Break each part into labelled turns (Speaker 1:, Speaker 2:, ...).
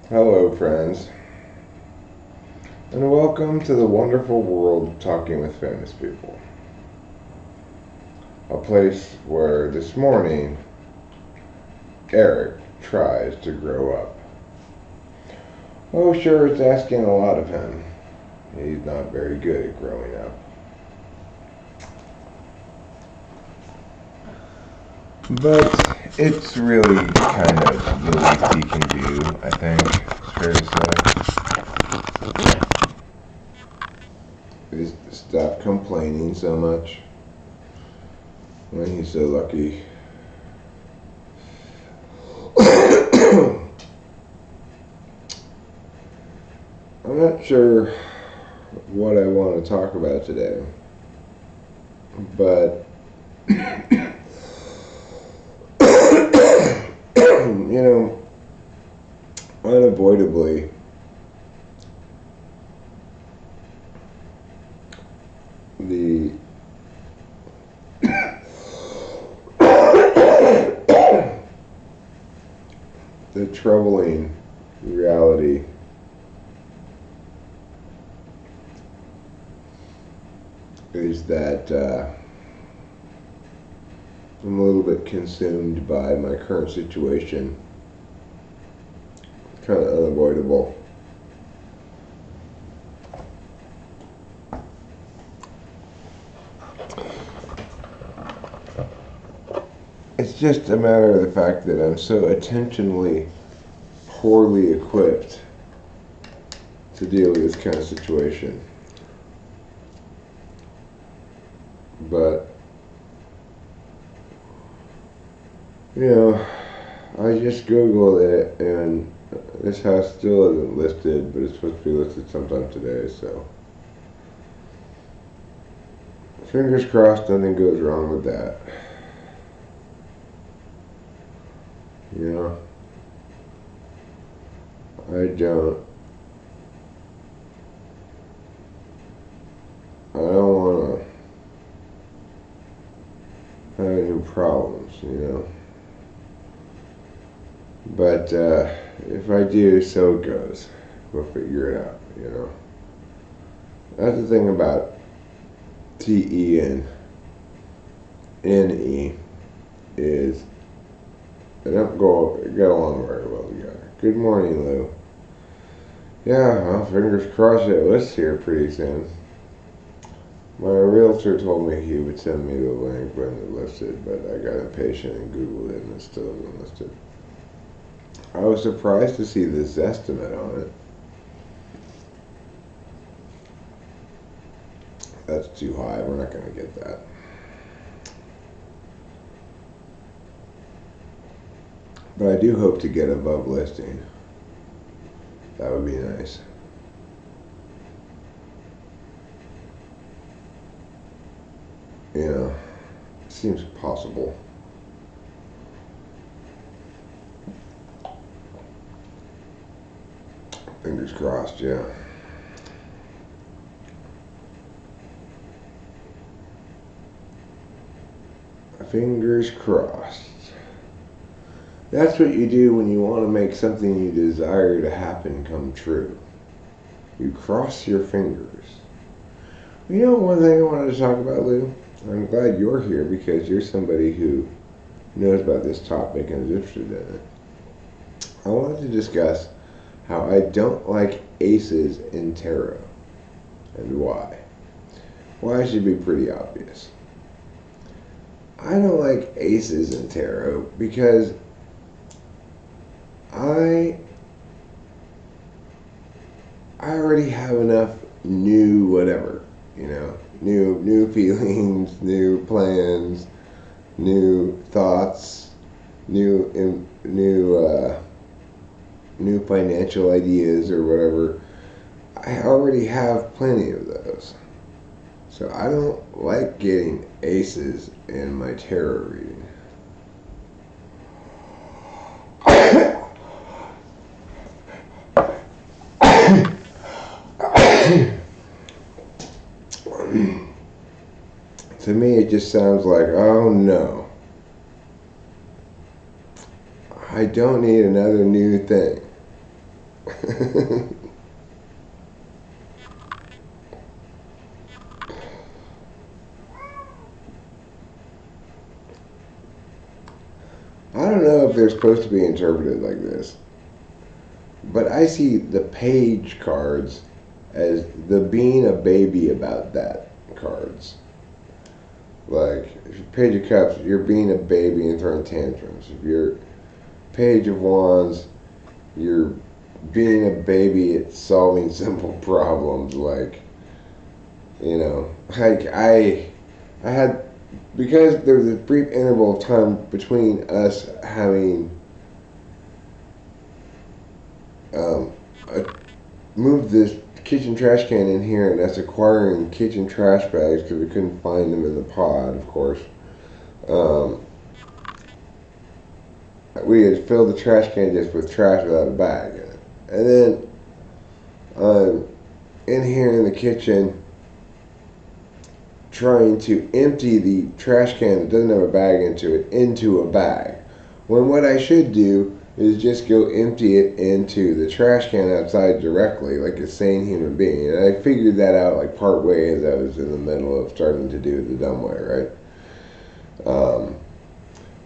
Speaker 1: Hello, friends, and welcome to the wonderful world of talking with famous people. A place where this morning Eric tries to grow up. Oh, sure, it's asking a lot of him. He's not very good at growing up. But it's really kind of the least he can do, I think, it's fair to say. Just stop complaining so much when he's so lucky. I'm not sure what I want to talk about today, but you know, unavoidably, the the troubling reality is that I'm a little bit consumed by my current situation. It's kind of unavoidable. It's just a matter of the fact that I'm so intentionally poorly equipped to deal with this kind of situation. But, I just Googled it, and this house still isn't listed, but it's supposed to be listed sometime today, so fingers crossed nothing goes wrong with that. I don't want to have any problems. But if I do, so it goes. We'll figure it out. That's the thing about TE and NE is they don't get along very well together. Good morning, Lou. Yeah, well, fingers crossed it lists here pretty soon. My realtor told me he would send me the link when it listed, but I got impatient and Googled it and it still isn't listed. I was surprised to see this estimate on it. That's too high. We're not going to get that. But I do hope to get above listing. That would be nice. It seems possible. Fingers crossed, yeah. Fingers crossed. That's what you do when you want to make something you desire to happen come true. You cross your fingers. One thing I wanted to talk about, Lou? I'm glad you're here because you're somebody who knows about this topic and is interested in it. I wanted to discuss how I don't like aces in tarot and why. Why should be pretty obvious. I don't like aces in tarot because I already have enough new whatever, new feelings, new plans, new thoughts, new financial ideas or whatever. I already have plenty of those. So I don't like getting aces in my tarot reading. To me, it just sounds like, oh no, I don't need another new thing. I don't know if they're supposed to be interpreted like this, but I see the page cards as the being a baby about that cards. Like, if you're Page of Cups, you're being a baby and throwing tantrums. If you're Page of Wands, you're being a baby at solving simple problems. Like, like I had, because there was a brief interval of time between us having I moved this kitchen trash can in here and us acquiring kitchen trash bags because we couldn't find them in the pod, of course. Um, we had filled the trash can just with trash without a bag in it. And then I'm in here in the kitchen trying to empty the trash can that doesn't have a bag into a bag. When what I should do is just go empty it into the trash can outside directly, like a sane human being. And I figured that out like part way as I was in the middle of starting to do it the dumb way, right?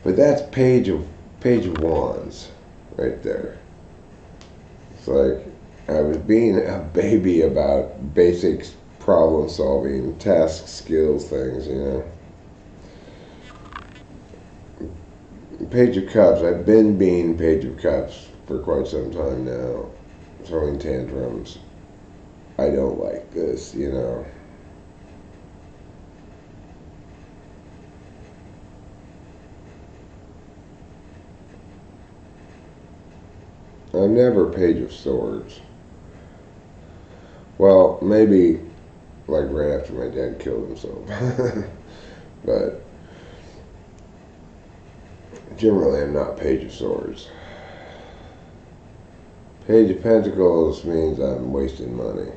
Speaker 1: But that's Page of Wands right there. It's like I was being a baby about basic problem solving, task skills things. Page of Cups. I've been being Page of Cups for quite some time now, throwing tantrums. I don't like this. I'm never Page of Swords. Well, maybe like right after my dad killed himself. But generally I'm not Page of Swords. Page of Pentacles means I'm wasting money.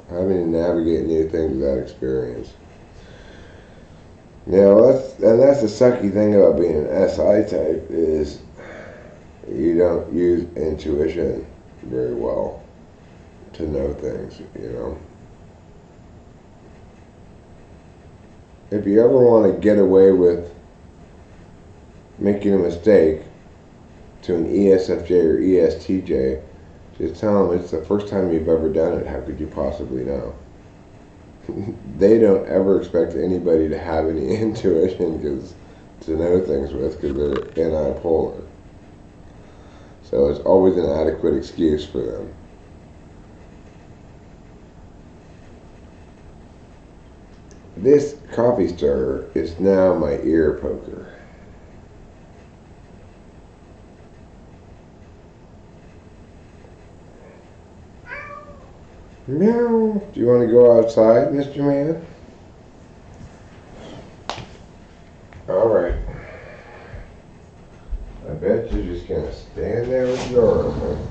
Speaker 1: Having to navigate new things without experience. That's the sucky thing about being an SI type is you don't use intuition very well to know things. If you ever want to get away with making a mistake to an ESFJ or ESTJ, just tell them it's the first time you've ever done it. How could you possibly know? They don't ever expect anybody to have any intuition to know things with because they're anti-polar. So it's always an adequate excuse for them. This coffee stirrer is now my ear poker. Meow. Do you want to go outside, Mr. Man? All right. I bet you're just going to stand there with your door open.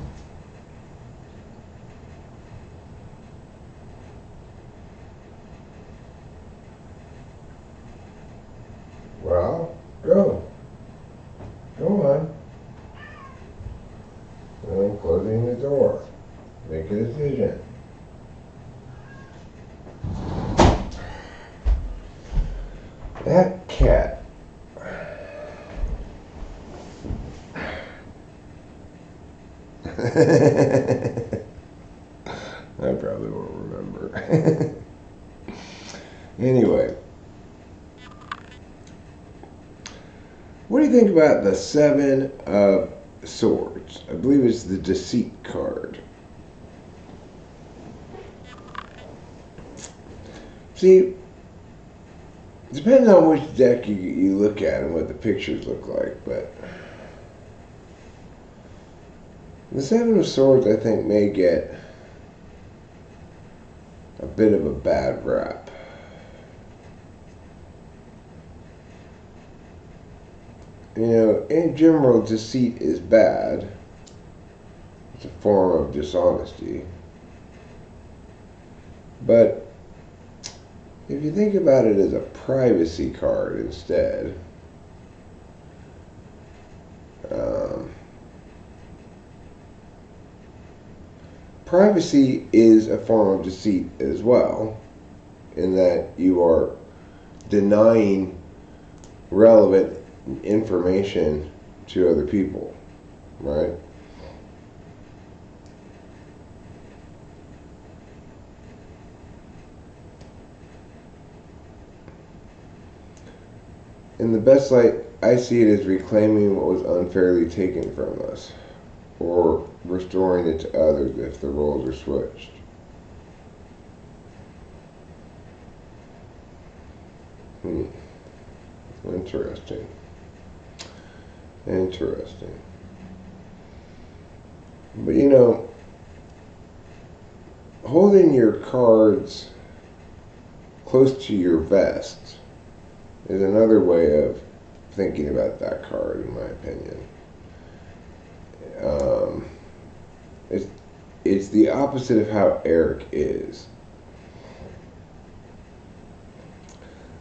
Speaker 1: Well, go. Go on. And I'm closing the door. Make a decision. That cat. I probably won't remember. Anyway. What do you think about the Seven of Swords? I believe it's the Deceit card. See, depends on which deck you look at and what the pictures look like, but the Seven of Swords, I think, may get a bit of a bad rap. In general, deceit is bad. It's a form of dishonesty. But if you think about it as a privacy card instead, privacy is a form of deceit as well, in that you are denying relevant information to other people, right? In the best light, I see it as reclaiming what was unfairly taken from us, or restoring it to others if the roles are switched. Interesting. Interesting. But you know, holding your cards close to your vest is another way of thinking about that card, in my opinion. Um, it's it's the opposite of how Eric is.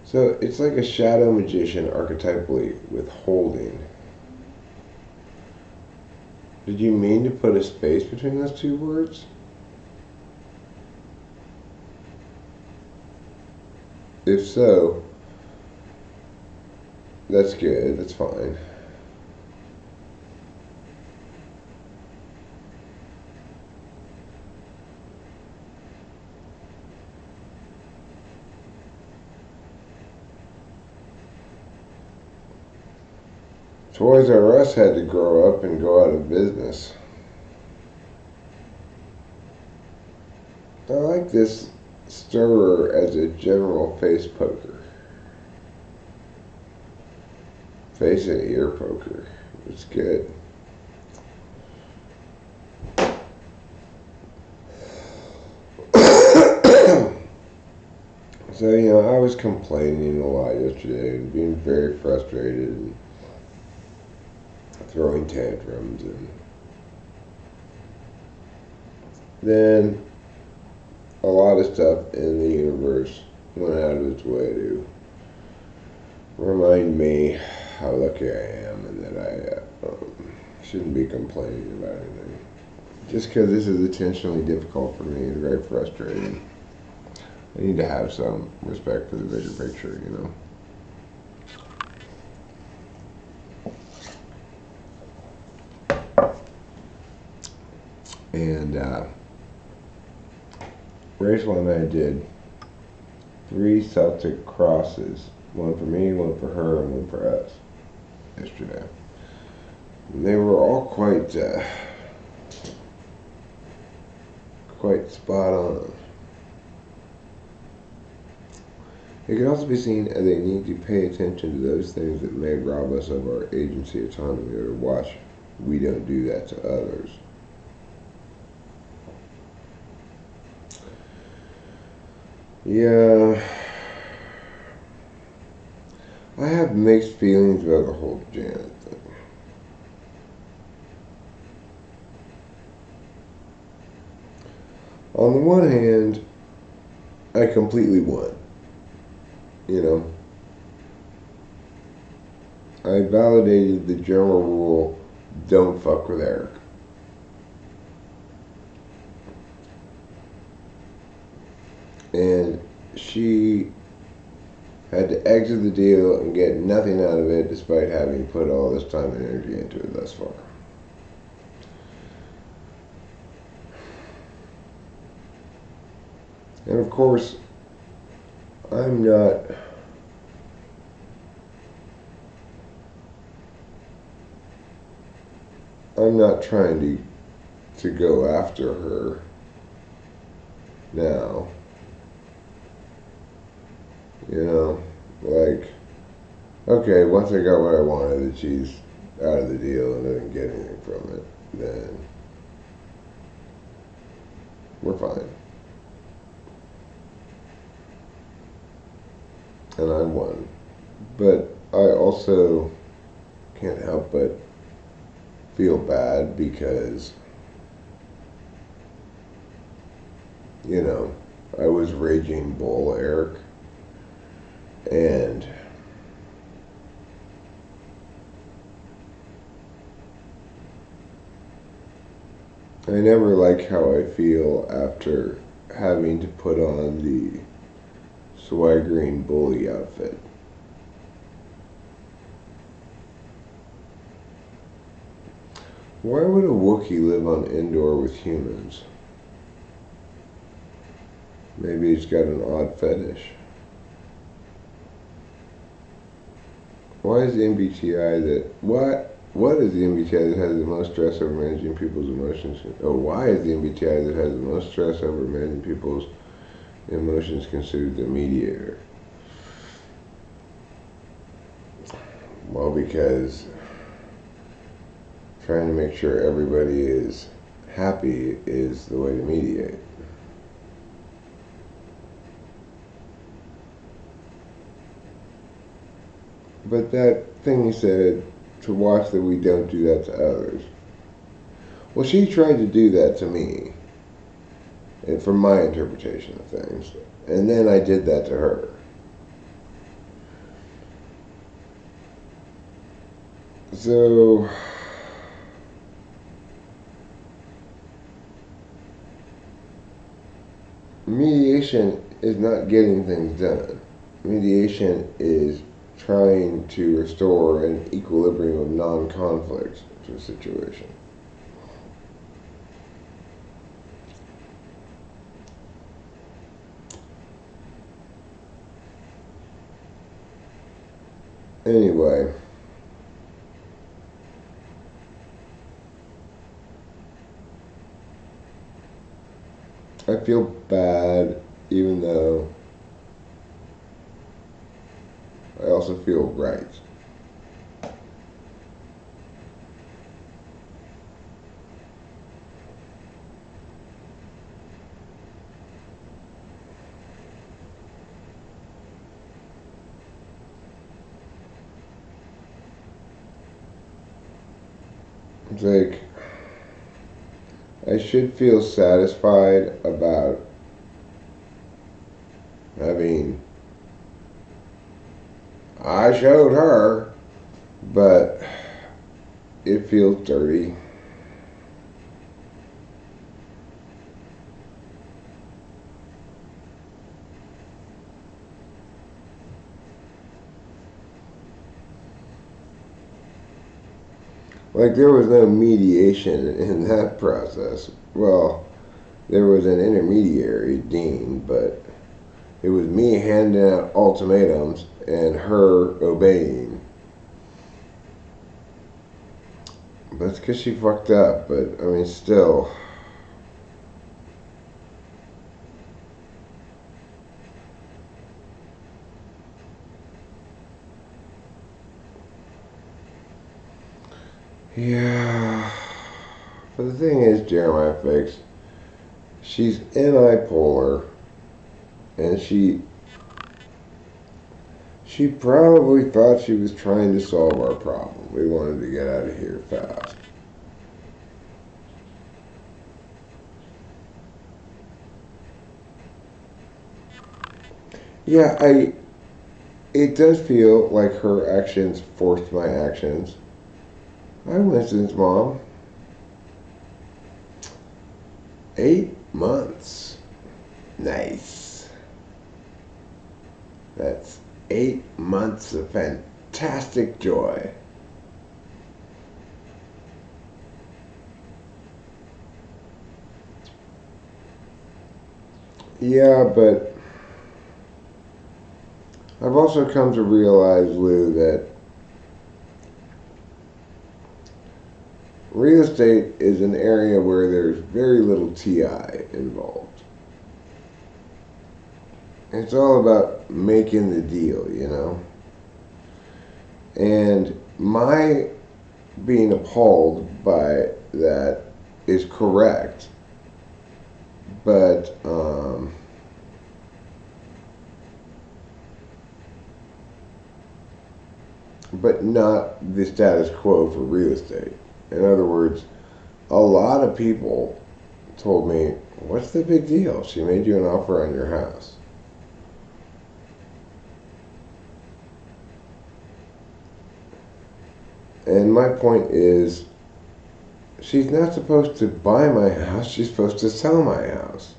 Speaker 1: So it's like a shadow magician archetypally with holding. Did you mean to put a space between those two words? If so, that's good, that's fine. Toys R Us had to grow up and go out of business. I like this stirrer as a general face poker. Face and ear poker. It's good. So, you know, I was complaining a lot yesterday and being very frustrated and throwing tantrums, and then a lot of stuff in the universe went out of its way to remind me how lucky I am and that I shouldn't be complaining about anything. Just because this is intentionally difficult for me and very frustrating. I need to have some respect for the bigger picture, you know. And Rachel and I did 3 Celtic crosses, one for me, one for her, and one for us yesterday. And they were all quite spot on. It can also be seen as a need to pay attention to those things that may rob us of our agency, autonomy, or to watch we don't do that to others. Yeah, I have mixed feelings about the whole Janet thing. On the one hand, I completely won. You know, I validated the general rule, don't fuck with Eric. And she had to exit the deal and get nothing out of it despite having put all this time and energy into it thus far. And of course, I'm not trying to go after her now. You know, like, okay, once I got what I wanted and she's out of the deal and doesn't get anything from it, then we're fine. And I won. But I also can't help but feel bad because, you know, I was raging bull Eric, and I never like how I feel after having to put on the swaggering bully outfit. Why would a Wookiee live on Endor with humans? Maybe he's got an odd fetish. Why is the MBTI that... What is the MBTI that has the most stress over managing people's emotions? Oh, why is the MBTI that has the most stress over managing people's emotions considered the mediator? Well, because trying to make sure everybody is happy is the way to mediate. But that thing you said, to watch that we don't do that to others. Well, she tried to do that to me, and from my interpretation of things. And then I did that to her. So, mediation is not getting things done. Mediation is trying to restore an equilibrium of non-conflict to a situation. Anyway, I feel bad, even though I also feel right. It's like, I should feel satisfied about having, I showed her, but it feels dirty. Like, there was no mediation in that process. Well, there was an intermediary, Dean, but it was me handing out ultimatums and her obeying. But it's because she fucked up, but I mean, still. Yeah. But the thing is, Jeremiah Fix, she's anti-polar, and she probably thought she was trying to solve our problem. We wanted to get out of here fast. Yeah, it does feel like her actions forced my actions. Hi, Winston's mom. 8 months. Nice. That's 8 months of fantastic joy. Yeah, but I've also come to realize, Lou, that real estate is an area where there's very little TI involved. It's all about making the deal, you know? And my being appalled by that is correct, but not the status quo for real estate. In other words, a lot of people told me, "What's the big deal? She made you an offer on your house." And my point is, she's not supposed to buy my house, she's supposed to sell my house.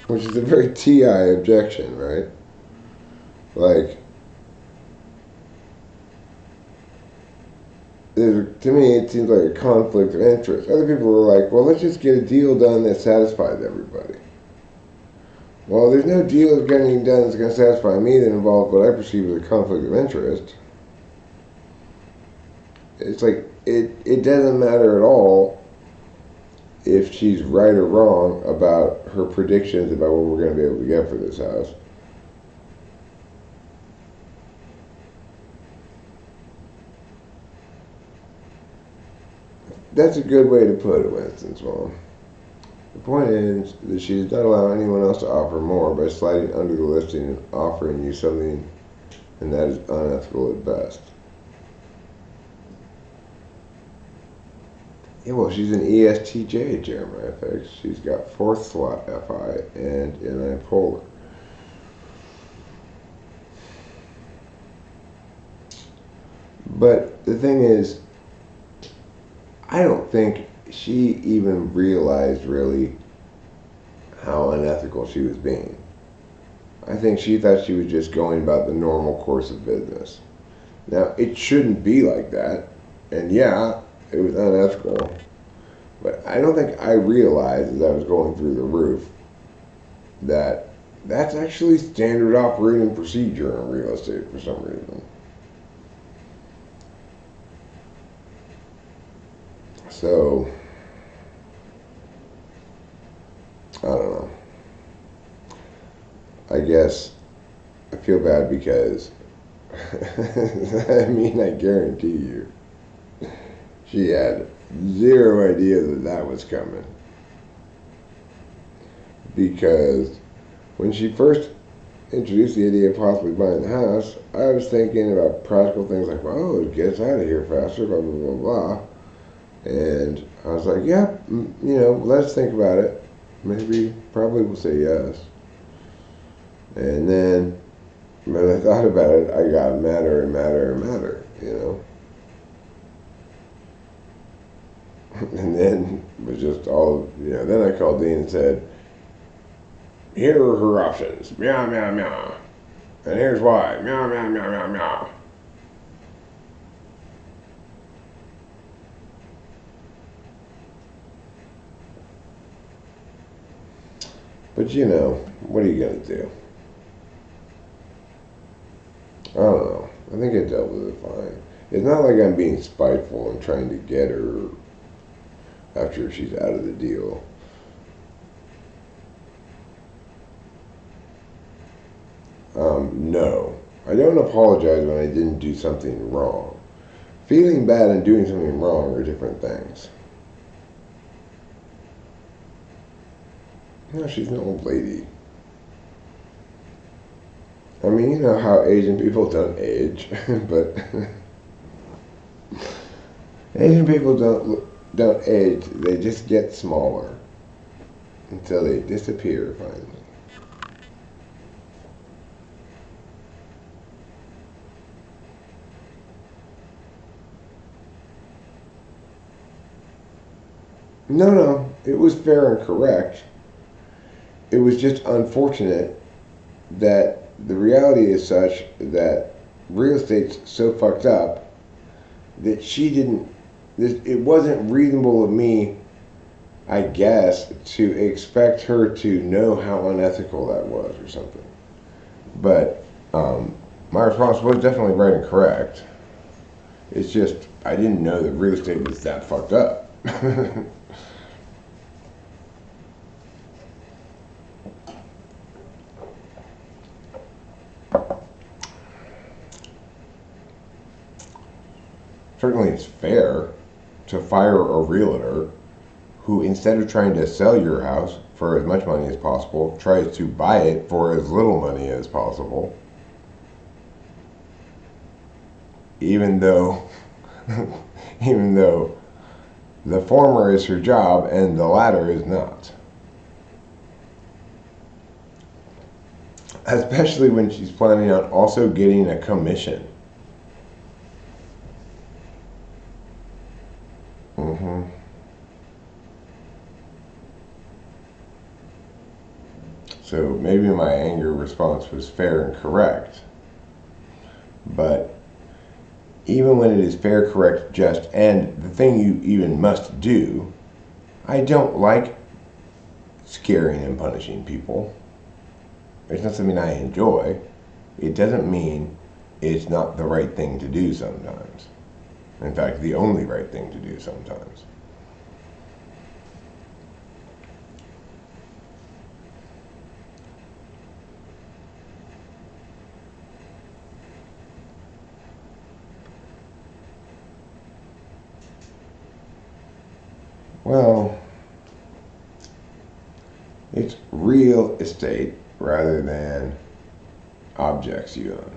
Speaker 1: Which is a very TI objection, right? Like, to me, it seems like a conflict of interest. Other people are like, well, let's just get a deal done that satisfies everybody. Well, there's no deal getting done that's going to satisfy me that involves what I perceive as a conflict of interest. It's like, it doesn't matter at all if she's right or wrong about her predictions about what we're going to be able to get for this house. That's a good way to put it, Winston's mom. The point is that she does not allow anyone else to offer more by sliding under the listing and offering you something, and that is unethical at best. Yeah, well, she's an ESTJ, Jeremiah thinks. She's got fourth slot FI and NI polar. But the thing is, I don't think she even realized really how unethical she was being. I think she thought she was just going about the normal course of business. Now, it shouldn't be like that, and yeah, it was unethical, but I don't think I realized as I was going through the roof that that's actually standard operating procedure in real estate for some reason. So, I don't know. I guess I feel bad because, I mean, I guarantee you, she had zero idea that that was coming. Because when she first introduced the idea of possibly buying the house, I was thinking about practical things like, well, it gets out of here faster, blah, blah, blah, blah. And I was like, yeah, let's think about it. Maybe, probably we'll say yes. And then, when I thought about it, I got madder and madder and madder, And then it was just all, then I called Dean and said, here are her options. Meow, meow, meow. And here's why. Meow, meow, meow, meow, meow. But what are you going to do? I don't know. I think I dealt with it fine. It's not like I'm being spiteful and trying to get her after she's out of the deal. No. I don't apologize when I didn't do something wrong. Feeling bad and doing something wrong are different things. No, she's an old lady. I mean, you know how Asian people don't age, but Asian people don't age. They just get smaller until they disappear finally. No, it was fair and correct. It was just unfortunate that the reality is such that real estate's so fucked up that it wasn't reasonable of me, I guess, to expect her to know how unethical that was or something. But my response was definitely right and correct. It's just, I didn't know that real estate was that fucked up. Certainly it's fair to fire a realtor who, instead of trying to sell your house for as much money as possible, tries to buy it for as little money as possible. Even though the former is her job and the latter is not. Especially when she's planning on also getting a commission. So maybe my anger response was fair and correct. But even when it is fair, correct, just, and the thing you even must do, I don't like scaring and punishing people. It's not something I enjoy. It doesn't mean it's not the right thing to do sometimes. In fact, the only right thing to do sometimes. Well, it's real estate rather than objects you own.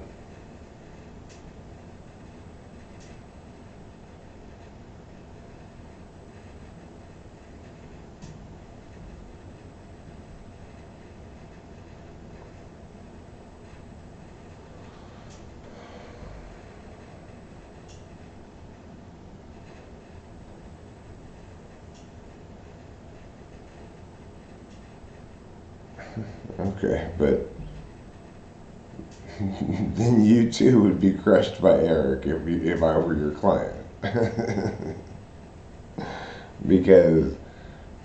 Speaker 1: Okay, but then you too would be crushed by Eric if I were your client. Because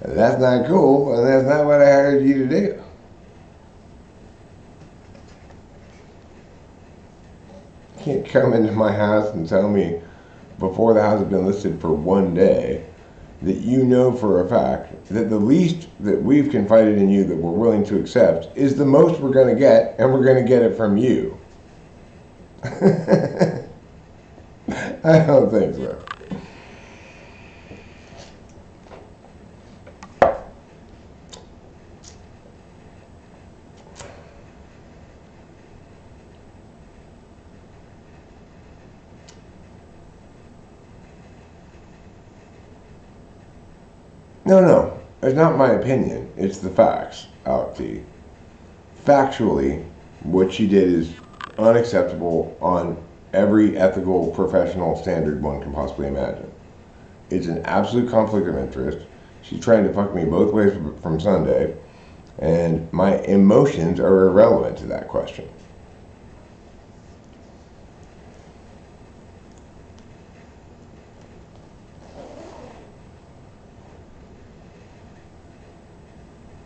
Speaker 1: that's not cool, and that's not what I hired you to do. You can't come into my house and tell me before the house has been listed for one day that you know for a fact that the least that we've confided in you that we're willing to accept is the most we're going to get, and we're going to get it from you. I don't think so. No. It's not my opinion. It's the facts, Alec T. Factually, what she did is unacceptable on every ethical, professional standard one can possibly imagine. It's an absolute conflict of interest. She's trying to fuck me both ways from Sunday, and my emotions are irrelevant to that question.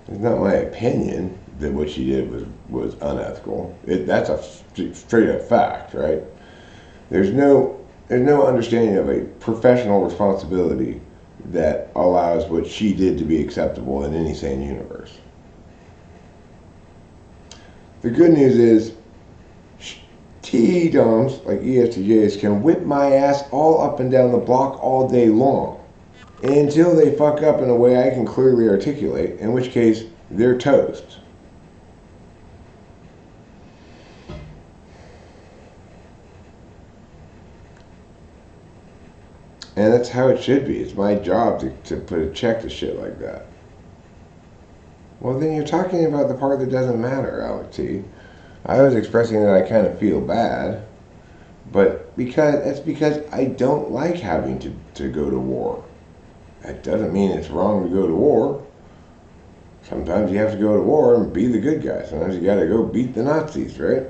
Speaker 1: It's not my opinion that what she did was unethical. That's a straight up fact, right? There's no understanding of a professional responsibility that allows what she did to be acceptable in any sane universe. The good news is T-doms like ESTJs can whip my ass all up and down the block all day long until they fuck up in a way I can clearly articulate, in which case they're toast. And that's how it should be. It's my job to put a check to shit like that. Well, then you're talking about the part that doesn't matter, Alec T. I was expressing that I kind of feel bad, but that's because I don't like having to go to war. That doesn't mean it's wrong to go to war. Sometimes you have to go to war and be the good guy. Sometimes you gotta go beat the Nazis, right?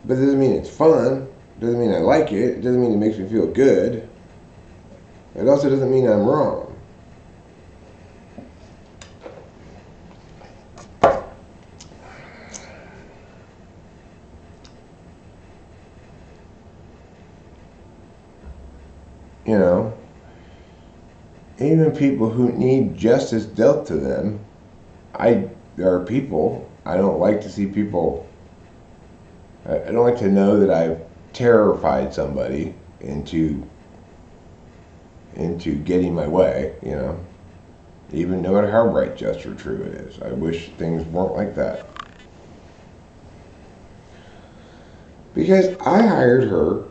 Speaker 1: But it doesn't mean it's fun. It doesn't mean I like it. It doesn't mean it makes me feel good. It also doesn't mean I'm wrong. You know, even people who need justice dealt to them, there are people, I don't like to see people, I don't like to know that I've terrified somebody into getting my way, you know, even no matter how right, just, or true it is. I wish things weren't like that. Because I hired her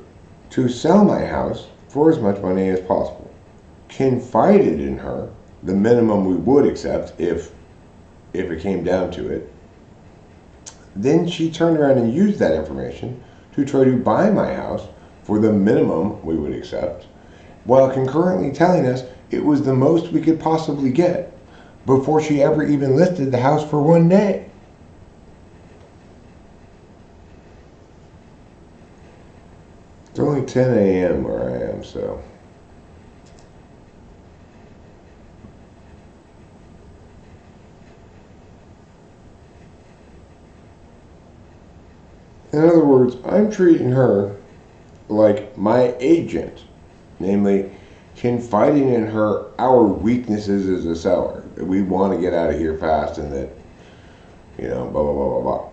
Speaker 1: to sell my house for as much money as possible. Confided in her the minimum we would accept if it came down to it. Then she turned around and used that information to try to buy my house for the minimum we would accept, while concurrently telling us it was the most we could possibly get. before she ever even listed the house for one day. It's only 10 a.m. where I am, so. In other words, I'm treating her like my agent, namely confiding in her our weaknesses as a seller, that we want to get out of here fast and that, blah, blah, blah, blah, blah.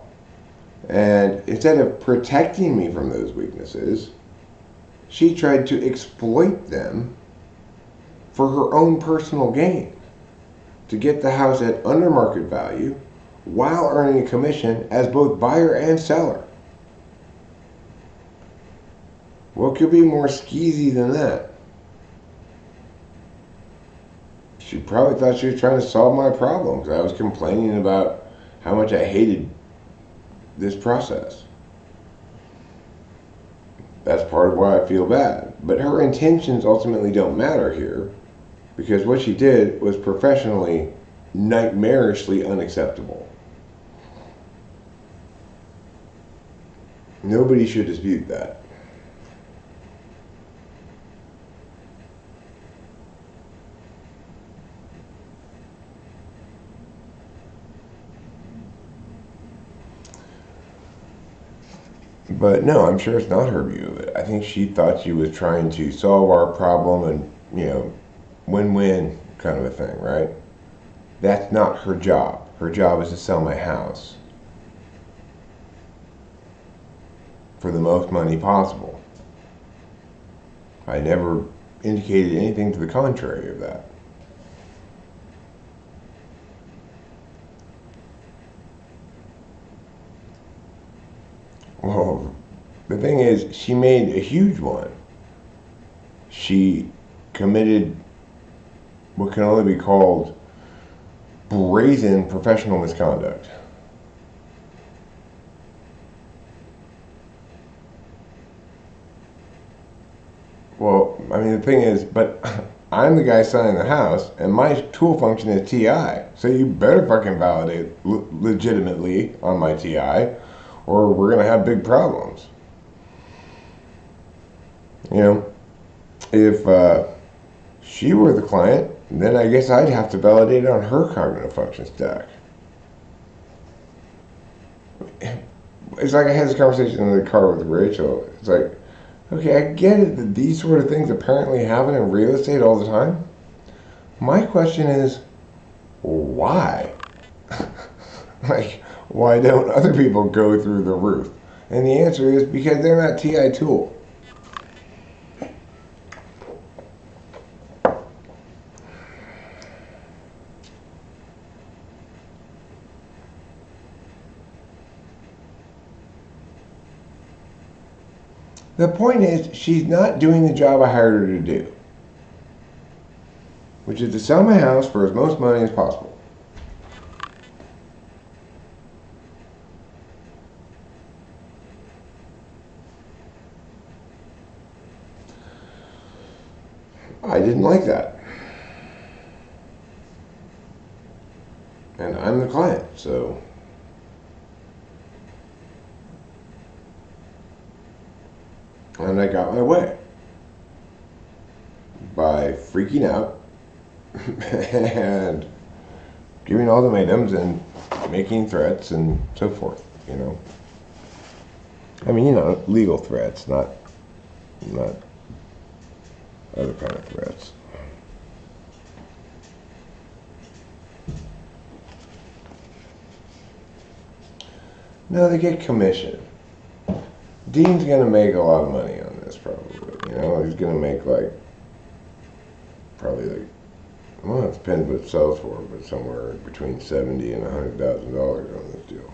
Speaker 1: And instead of protecting me from those weaknesses, she tried to exploit them for her own personal gain, to get the house at under market value while earning a commission as both buyer and seller. What could be more skeezy than that? She probably thought she was trying to solve my problem because I was complaining about how much I hated this process. That's part of why I feel bad. But her intentions ultimately don't matter here, because what she did was professionally nightmarishly unacceptable. Nobody should dispute that. But no, I'm sure it's not her view of it. I think she thought she was trying to solve our problem and, win-win kind of a thing, right? That's not her job. Her job is to sell my house for the most money possible. I never indicated anything to the contrary of that. Well, the thing is, she made a huge one. She committed what can only be called brazen professional misconduct. Well, I mean, the thing is, but I'm the guy selling the house, and my tool function is TI. So you better fucking validate legitimately on my TI, or we're going to have big problems. If she were the client, then I guess I'd have to validate it on her cognitive function stack. It's like I had this conversation in the car with Rachel. It's like, okay, I get it that these sort of things apparently happen in real estate all the time. My question is, why? Like, why don't other people go through the roof? And the answer is because they're not TI tool. The point is, she's not doing the job I hired her to do, which is to sell my house for as most money as possible. I didn't like that. And I'm the client, so and I got my way by freaking out and giving ultimatums and making threats and so forth, I mean, legal threats, not other kind of threats. No, they get commission. Dean's gonna make a lot of money on this, probably. He's gonna make probably well, it depends what it sells for, but somewhere between $70,000 and $100,000 on this deal.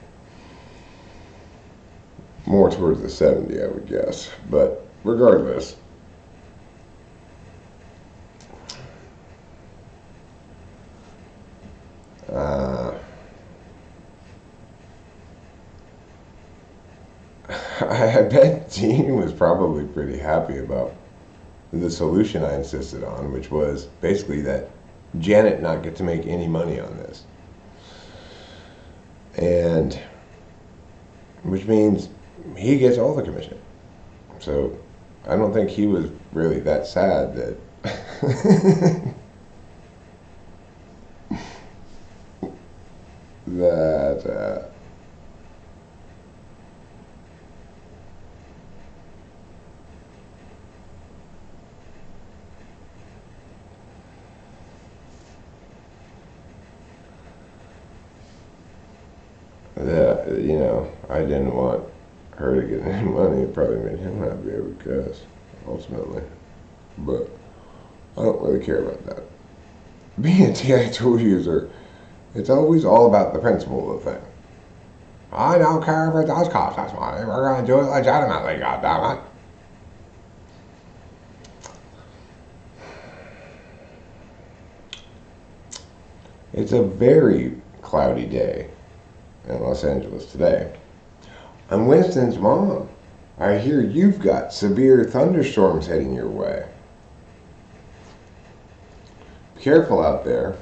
Speaker 1: More towards the 70, I would guess. But regardless, I bet Dean was probably pretty happy about the solution I insisted on, which was basically that Janet not get to make any money on this. And which means he gets all the commission. So I don't think he was really that sad that that I didn't want her to get any money. It probably made him happy, I would guess, ultimately. But I don't really care about that. Being a TI tool user, it's always all about the principle of the thing. I don't care if it does cost us money. We're going to do it legitimately, goddammit. It's a very cloudy day in Los Angeles today. I'm Winston's mom. I hear you've got severe thunderstorms heading your way. Be careful out there.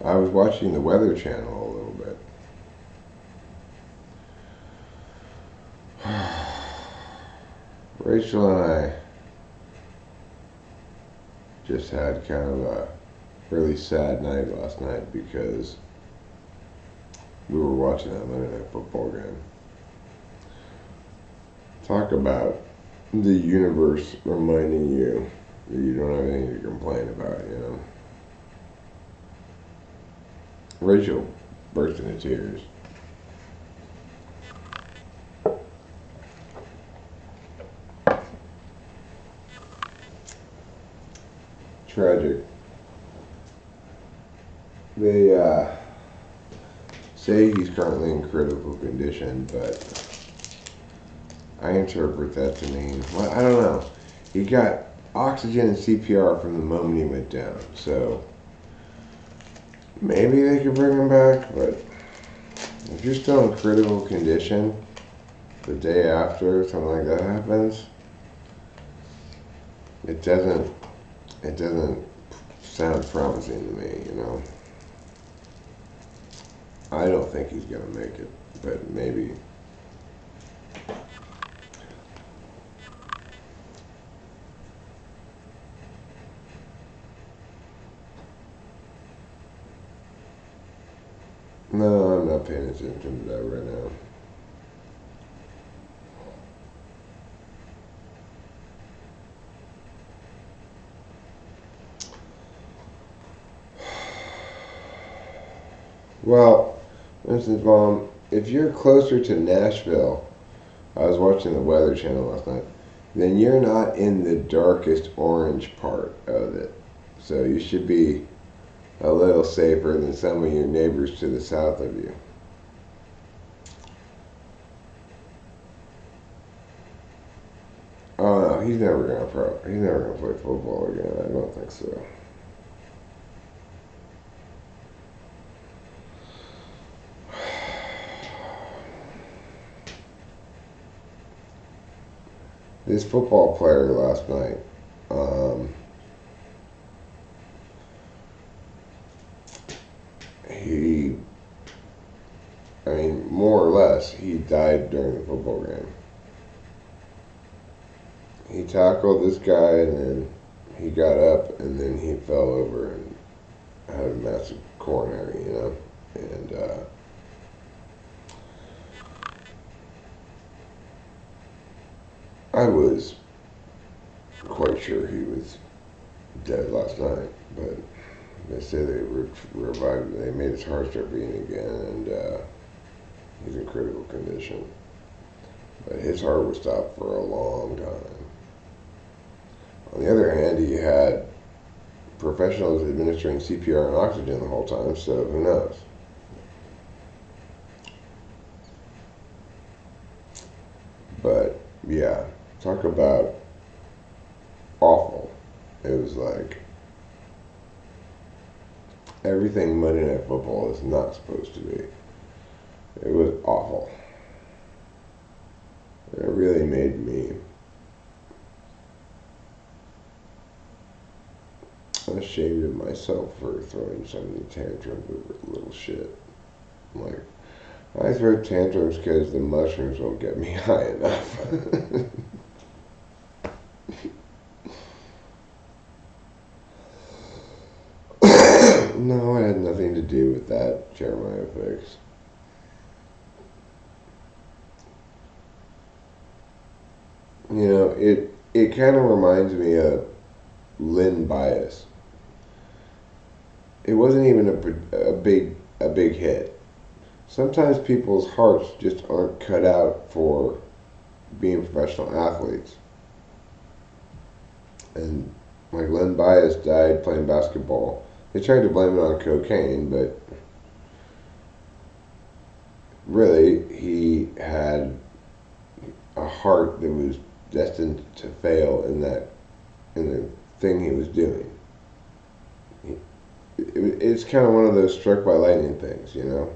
Speaker 1: I was watching the Weather Channel a little bit. Rachel and I just had kind of a really sad night last night because we were watching that Monday Night Football game. Talk about the universe reminding you that you don't have anything to complain about, you know. Rachel burst into tears. Tragic. They say he's currently in critical condition, but I interpret that to mean, well, I don't know. He got oxygen and CPR from the moment he went down, so maybe they could bring him back, but if you're still in critical condition the day after something like that happens, it doesn't sound promising to me, you know. I don't think he's gonna make it, but maybe. No, I'm not paying attention to that right now. Well, Winston's mom, if you're closer to Nashville, I was watching the Weather Channel last night, then you're not in the darkest orange part of it. So you should be a little safer than some of your neighbors to the south of you. Oh no, he's never gonna play football again. I don't think so. This football player last night, more or less, he died during the football game. He tackled this guy and then he got up and then he fell over and had a massive coronary, you know, and I was quite sure he was dead last night, but they say they revived him. They made his heart start beating again, and he's in critical condition. But his heart was stopped for a long time. On the other hand, he had professionals administering CPR and oxygen the whole time, so who knows? But yeah, talk about awful. It was like everything Monday Night Football is not supposed to be. It was awful. It really made me ashamed of myself for throwing so many tantrums over little shit. I'm like, I throw tantrums because the mushrooms won't get me high enough. No, it had nothing to do with that Jeremiah fix. You know, it kind of reminds me of Lynn Bias. It wasn't even a big hit. Sometimes people's hearts just aren't cut out for being professional athletes. And like Lynn Bias died playing basketball. They tried to blame it on cocaine, but really he had a heart that was destined to fail in the thing he was doing. It's kind of one of those struck by lightning things, you know.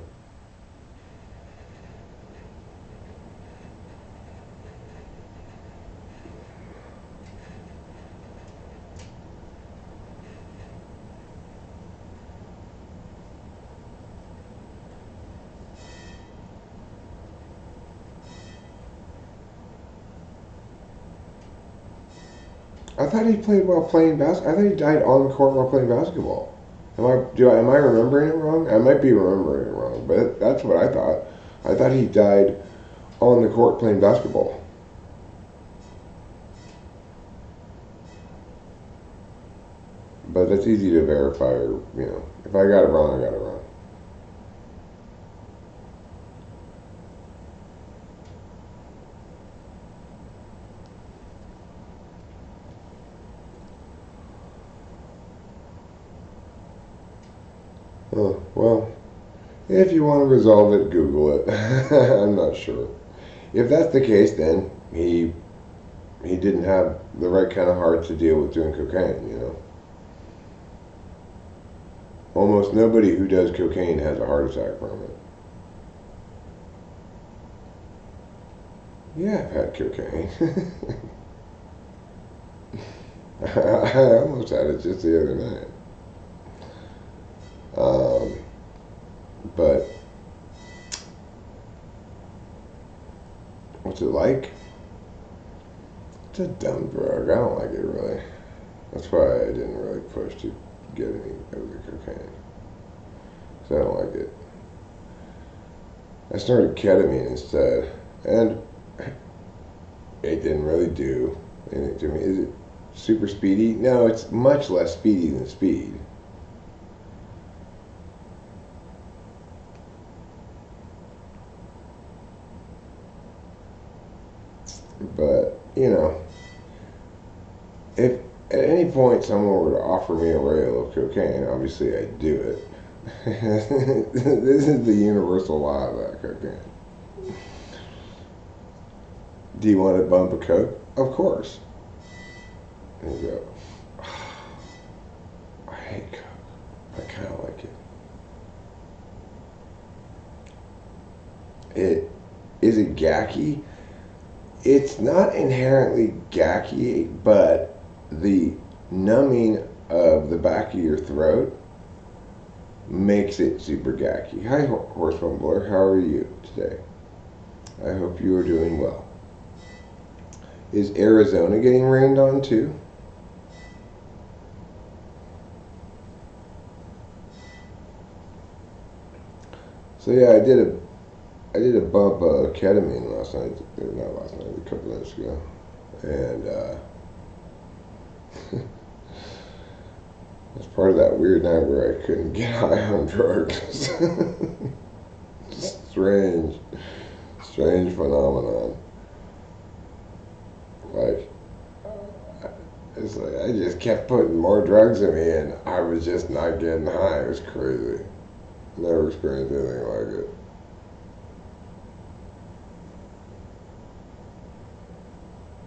Speaker 1: I thought he played while playing basketball. I thought he died on the court while playing basketball. Am I remembering it wrong? I might be remembering it wrong, but that's what I thought. I thought he died on the court playing basketball. But that's easy to verify, or, you know, if I got it wrong, I got it wrong. Oh, well, if you want to resolve it, Google it. I'm not sure. If that's the case, then he didn't have the right kind of heart to deal with doing cocaine, you know. Almost nobody who does cocaine has a heart attack from it. Yeah, I've had cocaine. I almost had it just the other night. But what's it like? It's a dumb drug. I don't like it really. That's why I didn't really push to get any of the cocaine. So I don't like it. I started ketamine instead, and it didn't really do anything to me. Is it super speedy? No, it's much less speedy than speed. But, you know, if at any point someone were to offer me a rail of cocaine, obviously I'd do it. This is the universal law about cocaine. Do you want to bump a coke? Of course. And you go, I hate coke. I kind of like it. Is it gacky? It's not inherently gacky, but the numbing of the back of your throat makes it super gacky. Hi, Horse Mumbler. How are you today? I hope you are doing well. Is Arizona getting rained on too? So yeah, I did a bump of ketamine last night, not last night, a couple nights ago, and it's part of that weird night where I couldn't get high on drugs. strange phenomenon. Like, it's like I just kept putting more drugs in me, and I was just not getting high. It was crazy. Never experienced anything like it.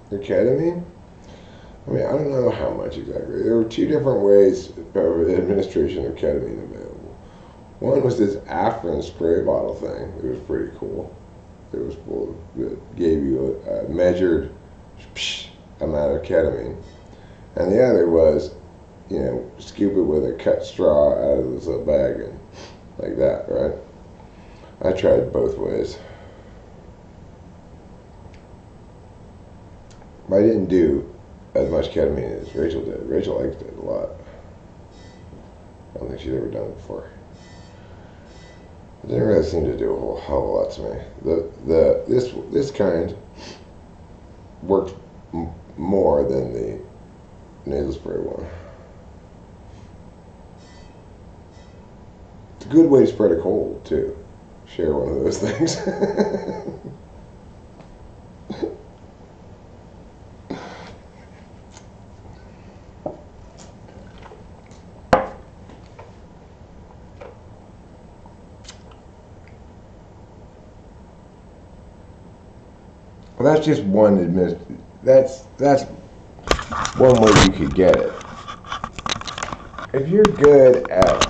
Speaker 1: The ketamine? I mean, I don't know how much exactly. There were two different ways of administration of ketamine available. One was this Afrin spray bottle thing. It was pretty cool. It was full. It gave you a measured amount of ketamine, and the other was, scoop it with a cut straw out of this little bag and like that, right? I tried both ways. But I didn't do as much ketamine as Rachel did. Rachel liked it a lot. I don't think she'd ever done it before. It didn't really seem to do a whole hell of a lot to me. This kind worked more than the nasal spray one. It's a good way to spread a cold too. Share one of those things. Well, that's just one that's one way you could get it. If you're good at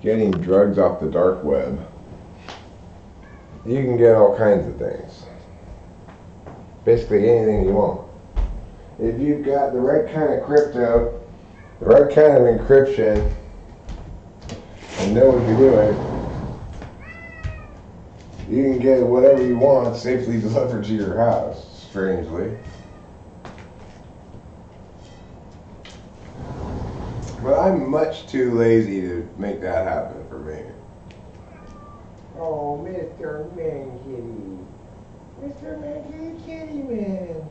Speaker 1: getting drugs off the dark web, you can get all kinds of things. Basically anything you want. If you've got the right kind of crypto, the right kind of encryption, and know what you're doing, you can get whatever you want safely delivered to your house, strangely. But I'm much too lazy to make that happen for me. Oh, Mr. Man Kitty. Mr. Man Kitty Man.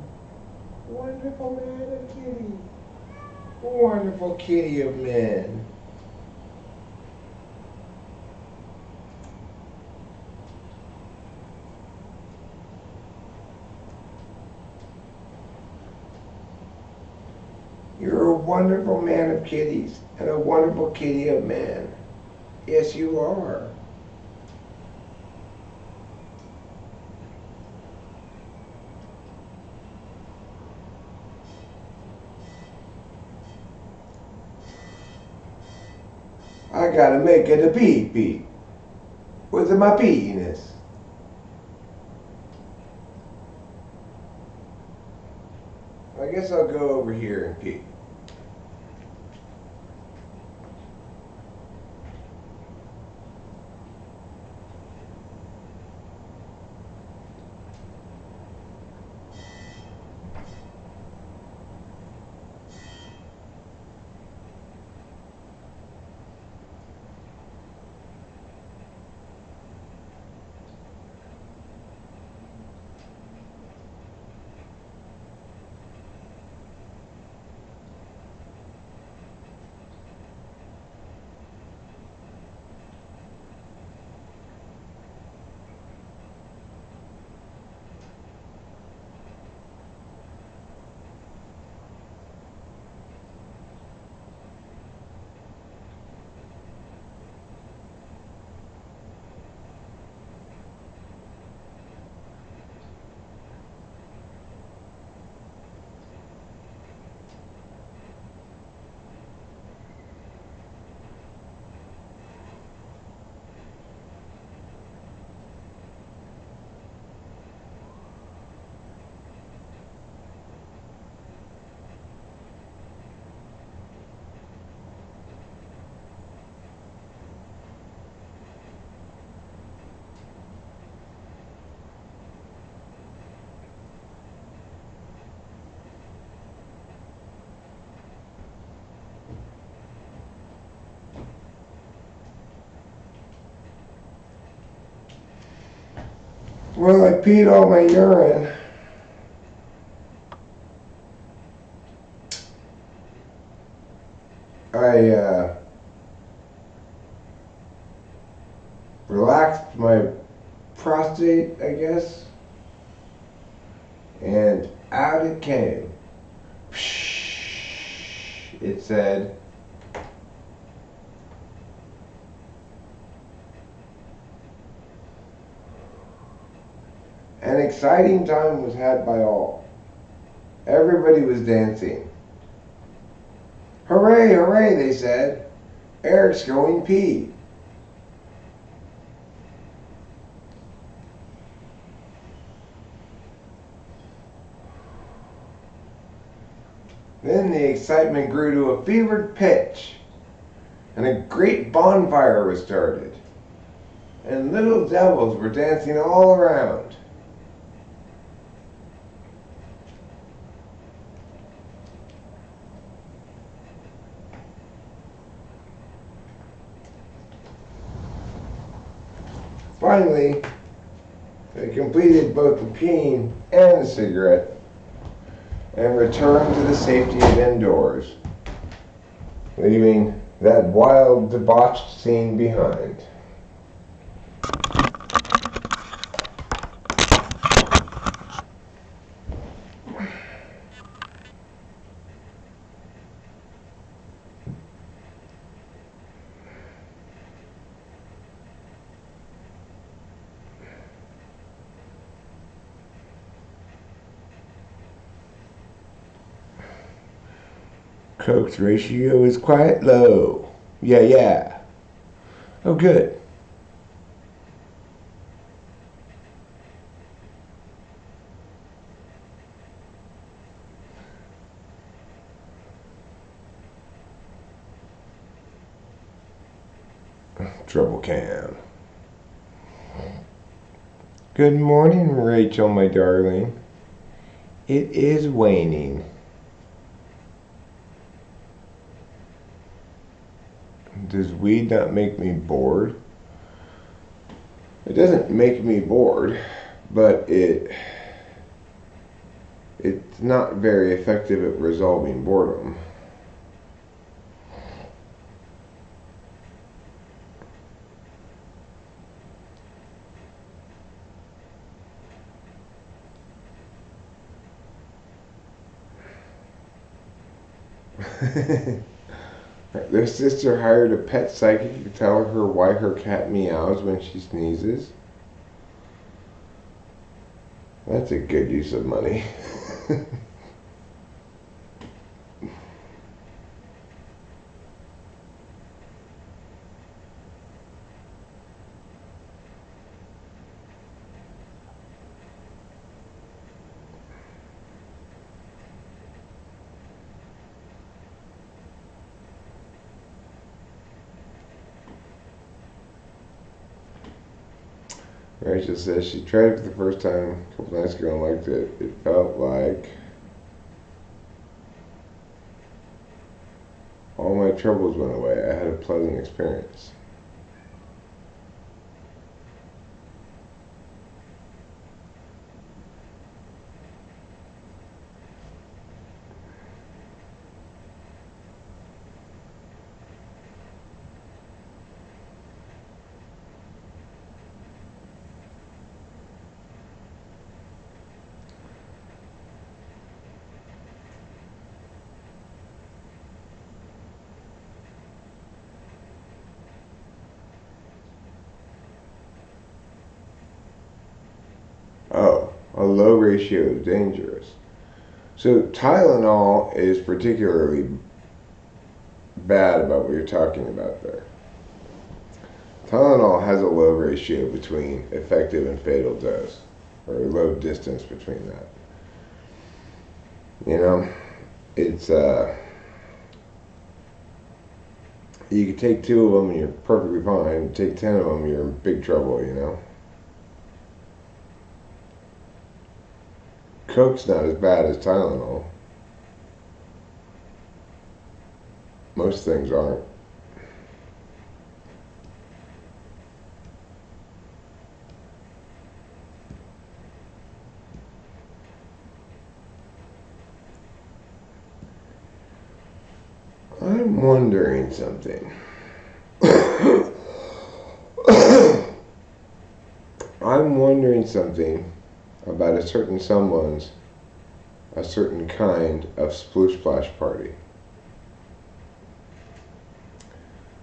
Speaker 1: Wonderful man of kitty. Wonderful kitty of men. You're a wonderful man of kitties and a wonderful kitty of men. Yes, you are. I gotta make it a pee-pee. What's my penis? I guess I'll go over here and pee. Well, I peed all my urine. I relaxed my prostate, I guess, and out it came. It said, an exciting time was had by all. Everybody was dancing. Hooray, hooray, they said. Eric's going pee. Then the excitement grew to a fevered pitch, and a great bonfire was started, and little devils were dancing all around. Finally, they completed both the peeing and the cigarette and returned to the safety of indoors, leaving that wild, debauched scene behind. Coke's ratio is quite low. Yeah. Oh, good. Trouble can. Good morning, Rachel, my darling. It is waning. Does weed not make me bored? It doesn't make me bored, but it's not very effective at resolving boredom. Their sister hired a pet psychic to tell her why her cat meows when she sneezes. That's a good use of money. Rachel says she tried it for the first time a couple nights ago and liked it. It felt like all my troubles went away. I had a pleasant experience. Oh, a low ratio is dangerous. So Tylenol is particularly bad about what you're talking about there. Tylenol has a low ratio between effective and fatal dose, or a low distance between that. You know, it's you can take 2 of them and you're perfectly fine. Take 10 of them, you're in big trouble. You know. Coke's not as bad as Tylenol. Most things aren't. I'm wondering something. I'm wondering something about a certain someone's, a certain kind of sploosh splash party.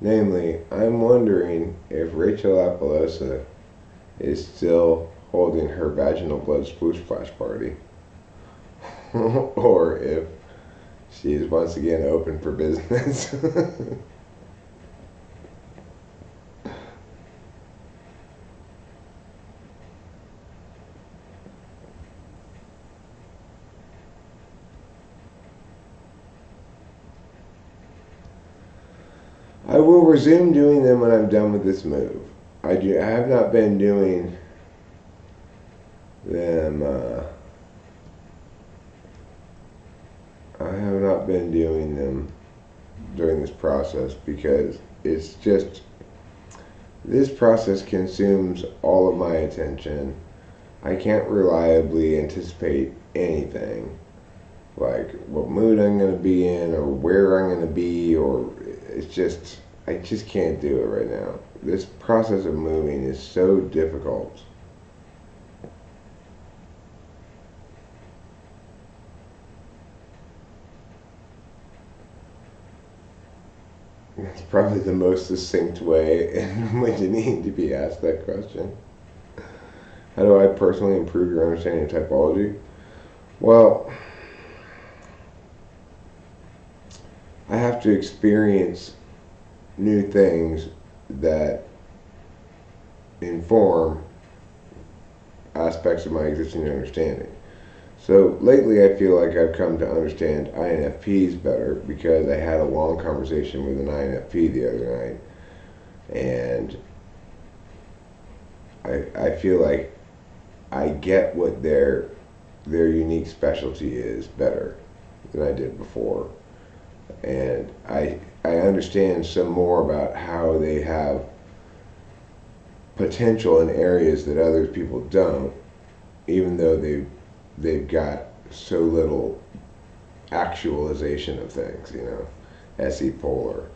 Speaker 1: Namely, I'm wondering if Rachel Apollosa is still holding her vaginal blood sploosh splash party, or if she is once again open for business. will resume doing them when I'm done with this move. I have not been doing them. I have not been doing them during this process because it's just, this process consumes all of my attention. I can't reliably anticipate anything, like what mood I'm going to be in or where I'm going to be, or it's just, I just can't do it right now. This process of moving is so difficult. It's probably the most succinct way in which you need to be asked that question. How do I personally improve your understanding of typology? Well, I have to experience new things that inform aspects of my existing understanding. So lately I feel like I've come to understand INFPs better because I had a long conversation with an INFP the other night, and I feel like I get what their unique specialty is better than I did before. And I understand some more about how they have potential in areas that other people don't, even though they've got so little actualization of things, you know. SE polar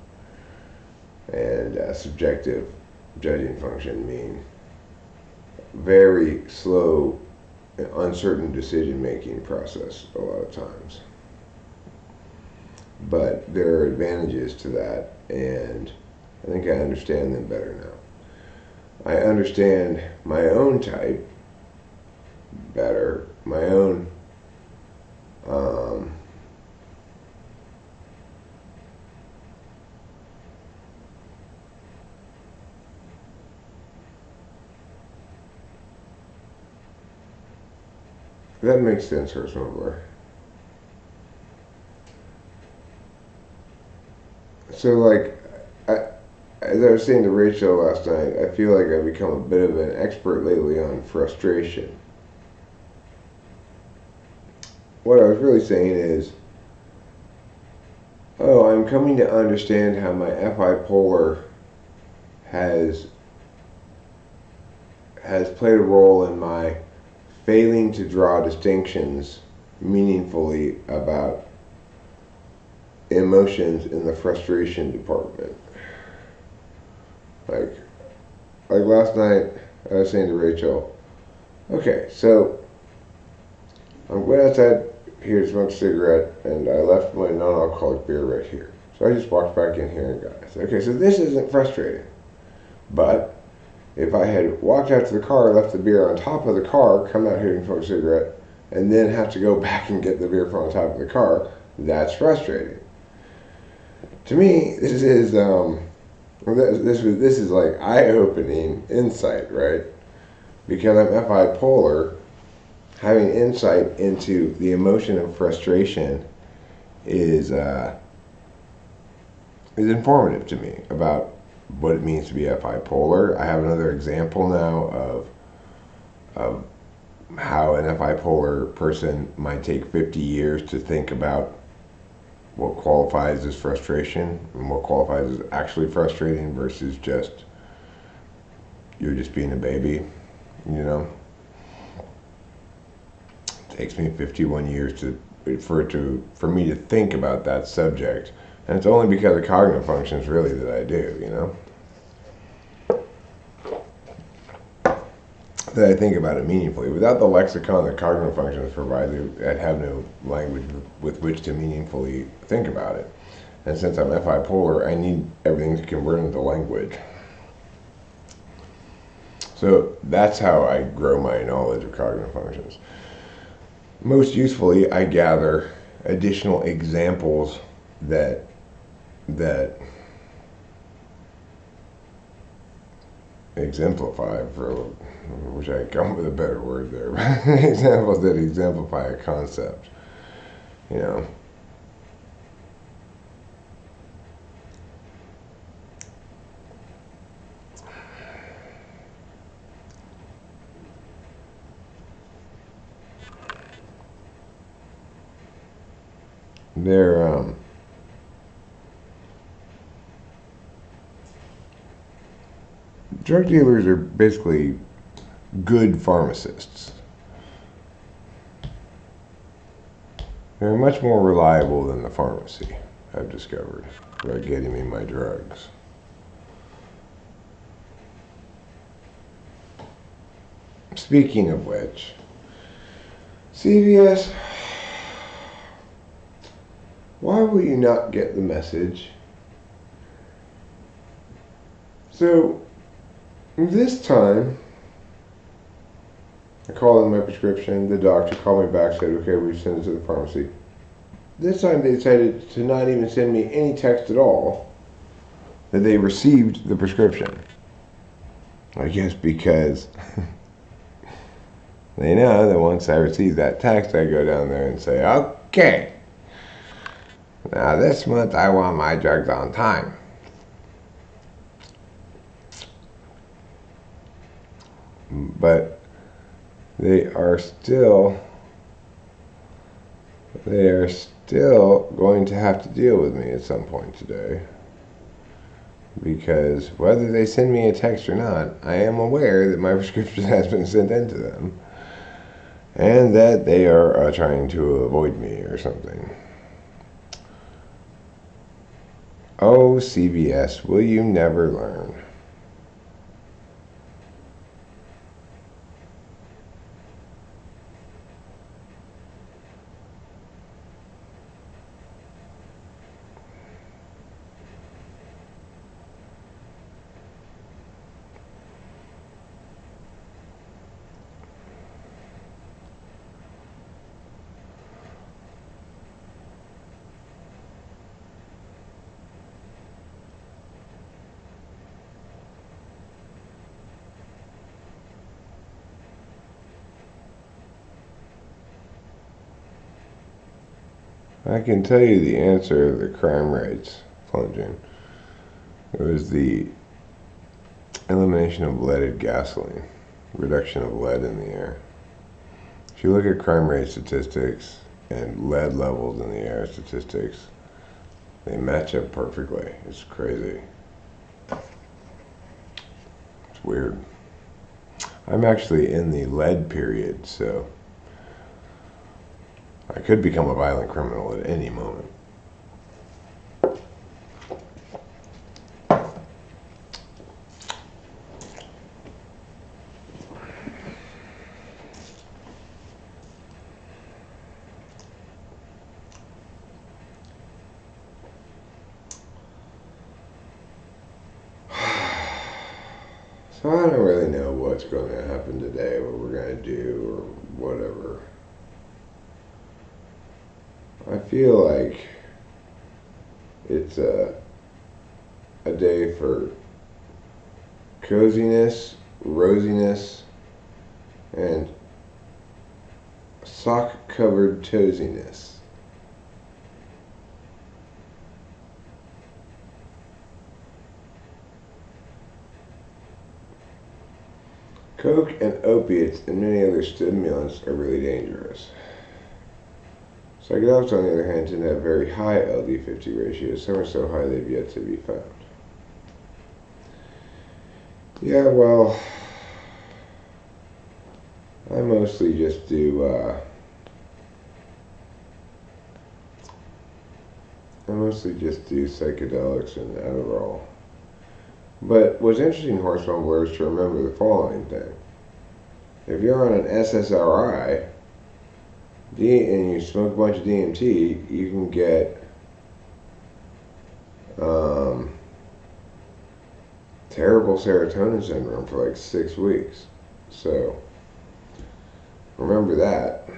Speaker 1: and subjective judging function mean very slow and uncertain decision making process a lot of times. But there are advantages to that, and I think I understand them better now. I understand my own type better, my own that makes sense, Horse Mumbler. So, like, as I was saying to Rachel last night, I feel like I've become a bit of an expert lately on frustration. What I was really saying is, oh, I'm coming to understand how my FI polar has played a role in my failing to draw distinctions meaningfully about emotions in the frustration department. Like last night, I was saying to Rachel, okay, so I'm going outside here to smoke a cigarette, and I left my non-alcoholic beer right here. So I just walked back in here and got it. I said, okay, so this isn't frustrating. But if I had walked out to the car, left the beer on top of the car, come out here and smoke a cigarette, and then have to go back and get the beer from on top of the car, that's frustrating. To me, this is like eye-opening insight, right? Because I'm FI polar, having insight into the emotion of frustration is informative to me about what it means to be FI polar. I have another example now of how an FI polar person might take 50 years to think about what qualifies as frustration and what qualifies as actually frustrating versus just you're just being a baby, you know. It takes me 51 years for me to think about that subject, and it's only because of cognitive functions really that I do, you know, that I think about it meaningfully. Without the lexicon that cognitive functions provide, I'd have no language with which to meaningfully think about it. And since I'm FI polar, I need everything to convert into language. So that's how I grow my knowledge of cognitive functions. Most usefully, I gather additional examples that exemplify, for which I come up with a better word there, examples that exemplify a concept, you know. They're drug dealers are basically good pharmacists. They're much more reliable than the pharmacy, I've discovered, about getting me my drugs. Speaking of which, CVS, why will you not get the message? So, this time, I called in my prescription, the doctor called me back, said, okay, we send it to the pharmacy. This time they decided to not even send me any text at all that they received the prescription. I guess because they know that once I receive that text, I go down there and say, okay, now this month I want my drugs on time. But they are still going to have to deal with me at some point today, because whether they send me a text or not, I am aware that my prescription has been sent in to them and that they are trying to avoid me or something. Oh, CVS, will you never learn? I can tell you the answer of the crime rates plunging. It was the elimination of leaded gasoline, reduction of lead in the air. If you look at crime rate statistics and lead levels in the air statistics, they match up perfectly. It's crazy. It's weird. I'm actually in the lead period, so I could become a violent criminal at any moment. So I don't really know what's going to happen today, what we're going to do, or whatever. I feel like it's a day for coziness, rosiness, and sock-covered toesiness. Coke and opiates and many other stimulants are really dangerous. Psychedelics, on the other hand, tend to have very high LD50 ratios. Some are so high they've yet to be found. Yeah, well, I mostly just do psychedelics and Adderall. But what's interesting, horse mumbler, is to remember the following thing. If you're on an SSRI and you smoke a bunch of DMT, you can get terrible serotonin syndrome for like 6 weeks. So remember that.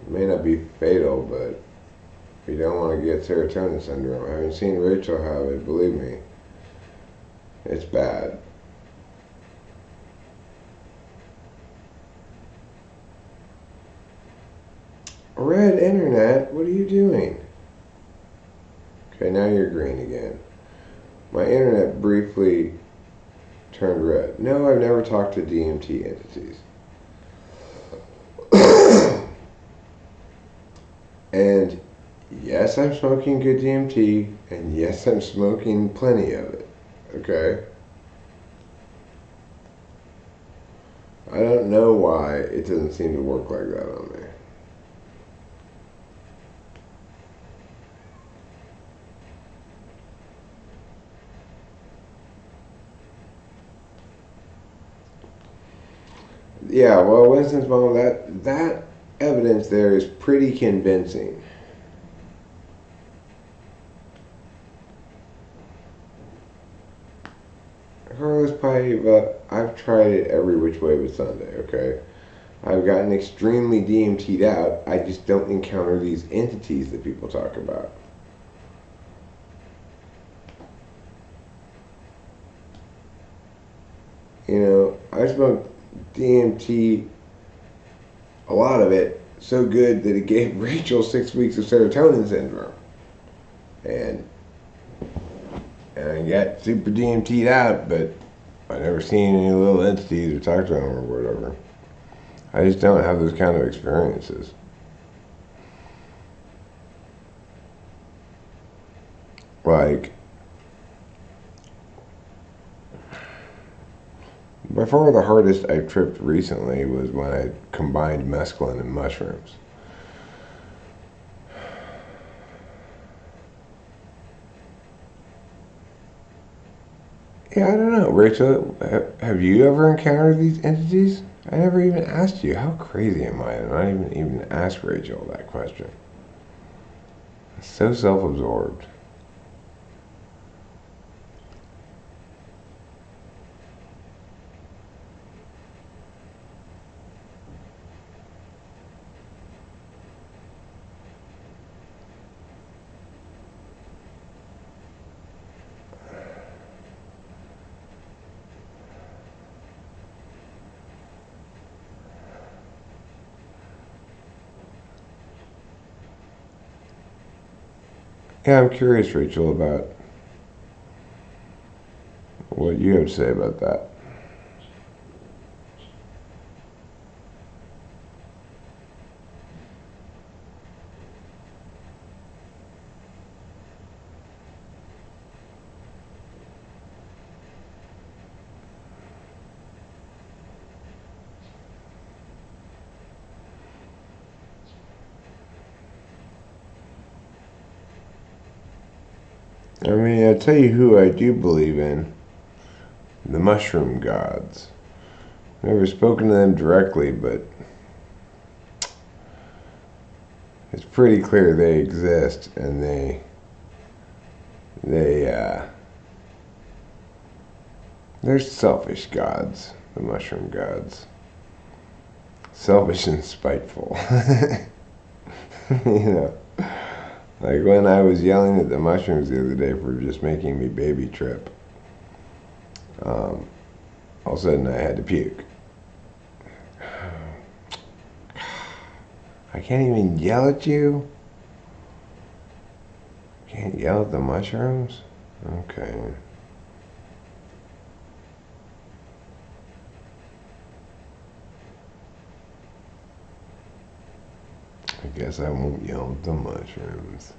Speaker 1: It may not be fatal, but you don't want to get serotonin syndrome. Having seen Rachel have it, believe me, it's bad. Red internet, what are you doing? Okay, now you're green again. My internet briefly turned red. No, I've never talked to DMT entities. And Yes, I'm smoking good DMT, and yes, I'm smoking plenty of it. Okay? I don't know why it doesn't seem to work like that on me. Yeah, well, Winston's mom, that evidence there is pretty convincing. Carlos Paiva, I've tried it every which way but Sunday, okay? I've gotten extremely DMT'd out. I just don't encounter these entities that people talk about. You know, I smoked DMT, a lot of it, so good that it gave Rachel 6 weeks of serotonin syndrome. And I got super DMT'd out, but I never seen any little entities or talked to them or whatever. I just don't have those kind of experiences. Like, by far the hardest I tripped recently was when I combined mescaline and mushrooms. Yeah, I don't know. Rachel, have you ever encountered these entities? I never even asked you. How crazy am I to not even ask Rachel that question? So self-absorbed. Yeah, I'm curious, Rachel, about what you have to say about that. I mean, I'll tell you who I do believe in. The mushroom gods. Never spoken to them directly, but it's pretty clear they exist, and they they're selfish gods, the mushroom gods. Selfish and spiteful. You know, like when I was yelling at the mushrooms the other day for just making me baby trip. All of a sudden I had to puke. I can't even yell at you. Can't yell at the mushrooms? Okay. I guess I won't yell at the mushrooms.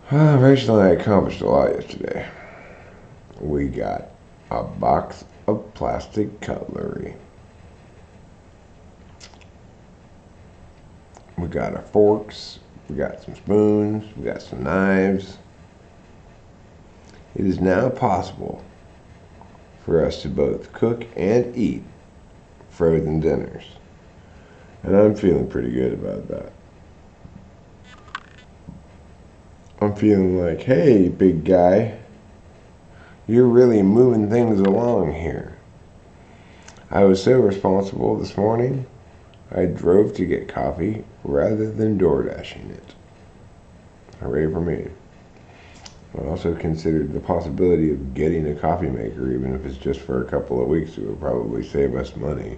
Speaker 1: Rachel and I accomplished a lot yesterday. We got a box of plastic cutlery. We got our forks. We got some spoons. We got some knives. It is now possible for us to both cook and eat frozen dinners. And I'm feeling pretty good about that. I'm feeling like, hey, big guy, you're really moving things along here. I was so responsible this morning, I drove to get coffee rather than door dashing it. Hooray for me. I also considered the possibility of getting a coffee maker, even if it's just for a couple of weeks. It would probably save us money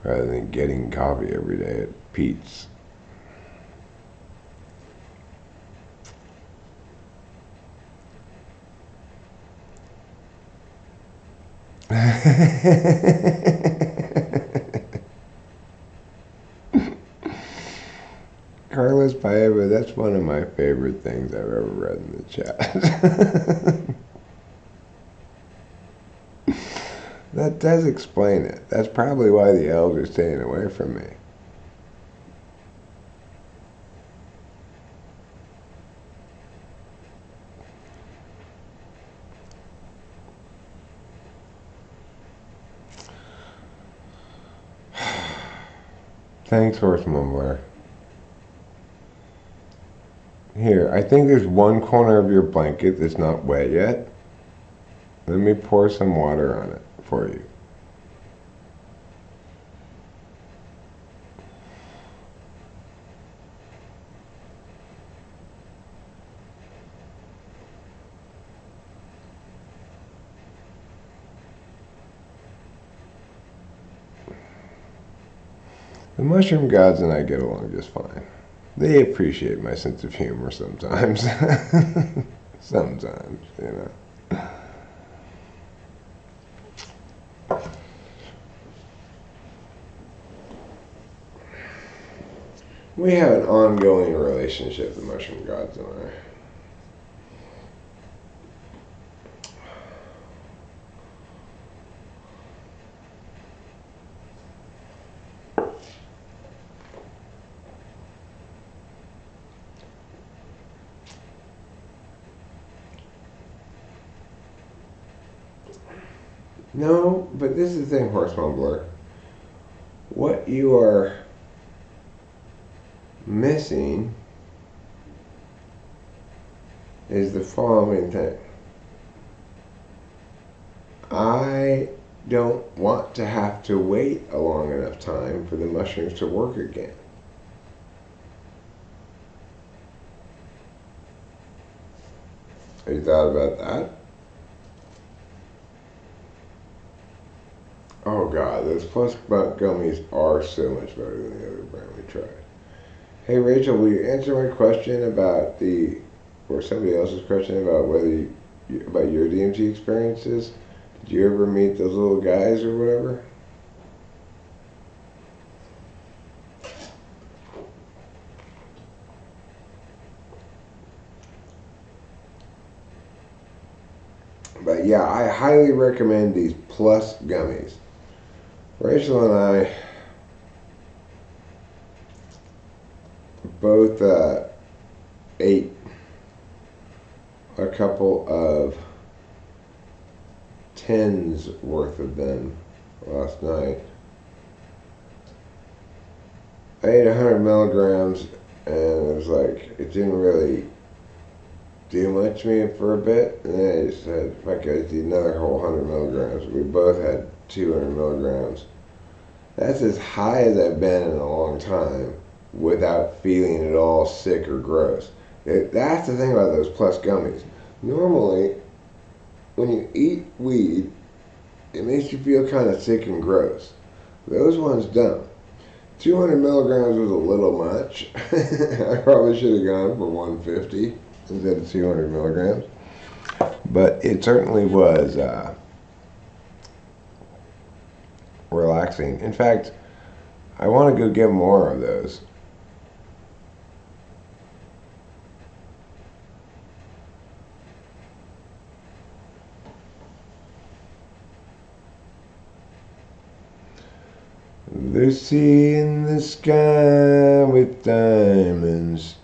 Speaker 1: rather than getting coffee every day at Pete's. Paiva, that's one of my favorite things I've ever read in the chat. That does explain it. That's probably why the elder's staying away from me. Thanks, Horse Mumbler. Here, I think there's one corner of your blanket that's not wet yet. Let me pour some water on it for you. The mushroom gods and I get along just fine. They appreciate my sense of humor sometimes. Sometimes, you know. We have an ongoing relationship, the mushroom gods and I. No, but this is the thing, Horse Mumbler. What you are missing is the following thing. I don't want to have to wait a long enough time for the mushrooms to work again. Have you thought about that? Oh God, those plus gummies are so much better than the other brand we tried. Hey Rachel, will you answer my question about or somebody else's question about about your DMT experiences? Did you ever meet those little guys or whatever? But yeah, I highly recommend these plus gummies. Rachel and I both ate a couple of tens worth of them last night. I ate 100 milligrams and it was like, it didn't really do much to me for a bit. And then I just said, if I could eat another whole 100 milligrams. We both had 200 milligrams. That's as high as I've been in a long time without feeling at all sick or gross. That's the thing about those plus gummies. Normally, when you eat weed, it makes you feel kind of sick and gross. Those ones don't. 200 milligrams was a little much. I probably should have gone for 150 instead of 200 milligrams. But it certainly was relaxing. In fact, I want to go get more of those. Lucy in the sky with diamonds.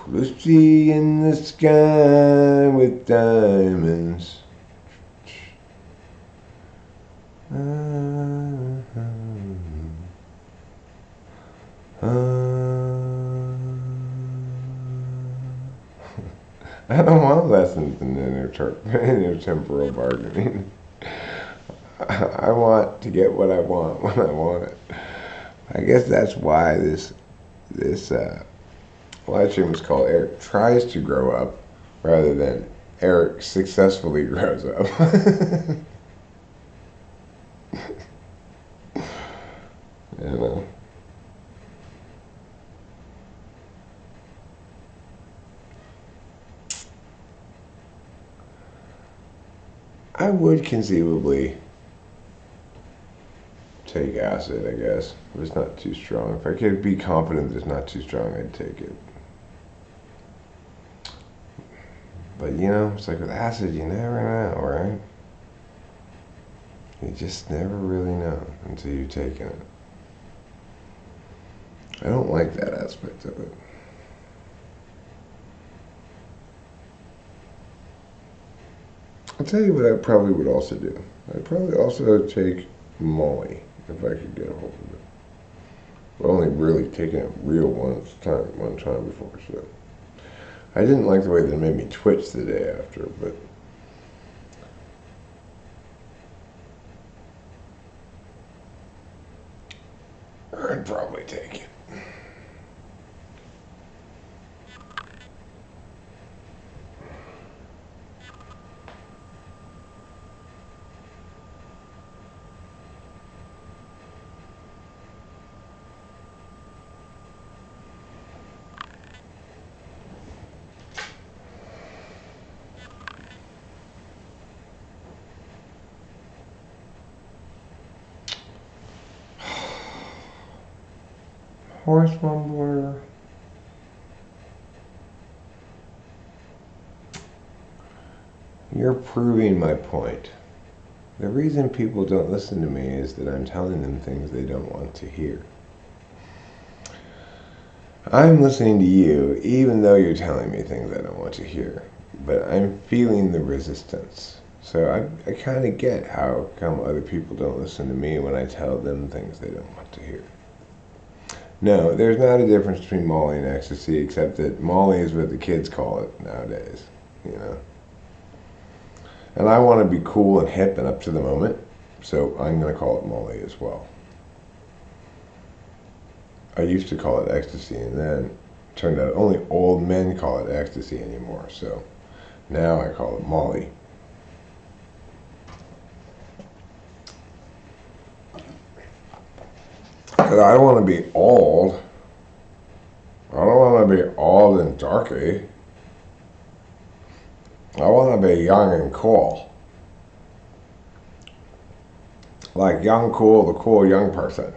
Speaker 1: Lucy in the sky with diamonds. I don't want lessons in intertemporal bargaining. I want to get what I want when I want it. I guess that's why this live stream is called Eric Tries to Grow Up rather than Eric Successfully Grows Up. You know. I would conceivably take acid, I guess. If it's not too strong. If I could be confident that it's not too strong, I'd take it. But you know, it's like with acid, you never know, right? You just never really know until you've taken it. I don't like that aspect of it. I'll tell you what I probably would also do. I'd probably also take Molly if I could get a hold of it. I've only really taken it real one time before, so I didn't like the way that it made me twitch the day after, but I'd probably take it. Horse mumbler. You're proving my point. The reason people don't listen to me is that I'm telling them things they don't want to hear. I'm listening to you even though you're telling me things I don't want to hear, but I'm feeling the resistance. So I kind of get how come other people don't listen to me when I tell them things they don't want to hear. No, there's not a difference between Molly and ecstasy, except that Molly is what the kids call it nowadays, you know. And I want to be cool and hip and up to the moment, so I'm going to call it Molly as well. I used to call it ecstasy, and then it turned out only old men call it ecstasy anymore, so now I call it Molly. Because I don't want to be old. I don't want to be old and darky. I want to be young and cool. Like young cool, the cool young person.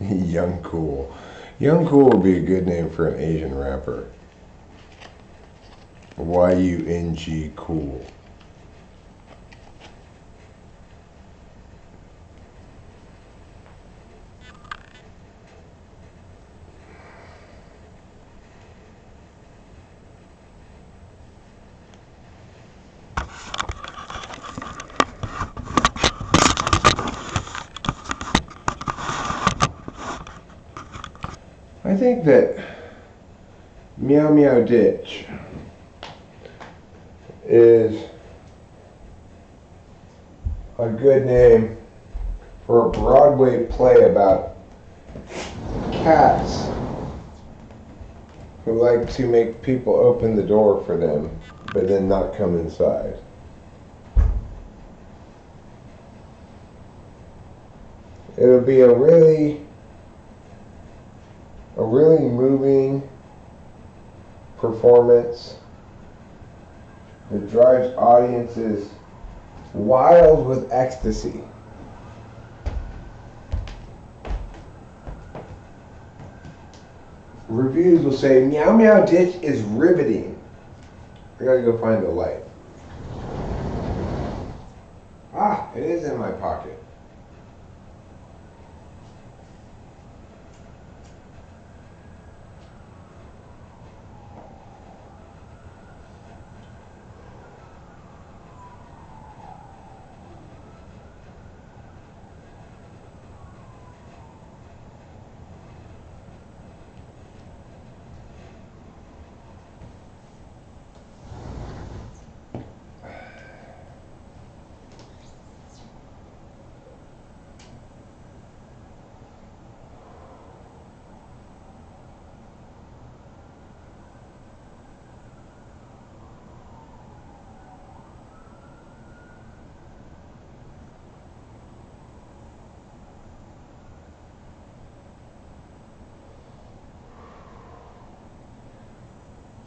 Speaker 1: Young cool. Young cool would be a good name for an Asian rapper. Y-U-N-G cool. I think that Meow Meow Ditch is a good name for a Broadway play about cats who like to make people open the door for them, but then not come inside. It would be a really moving performance that drives audiences wild with ecstasy. Reviews will say, Meow Meow Ditch is riveting. I gotta go find the light. Ah, it is in my pocket.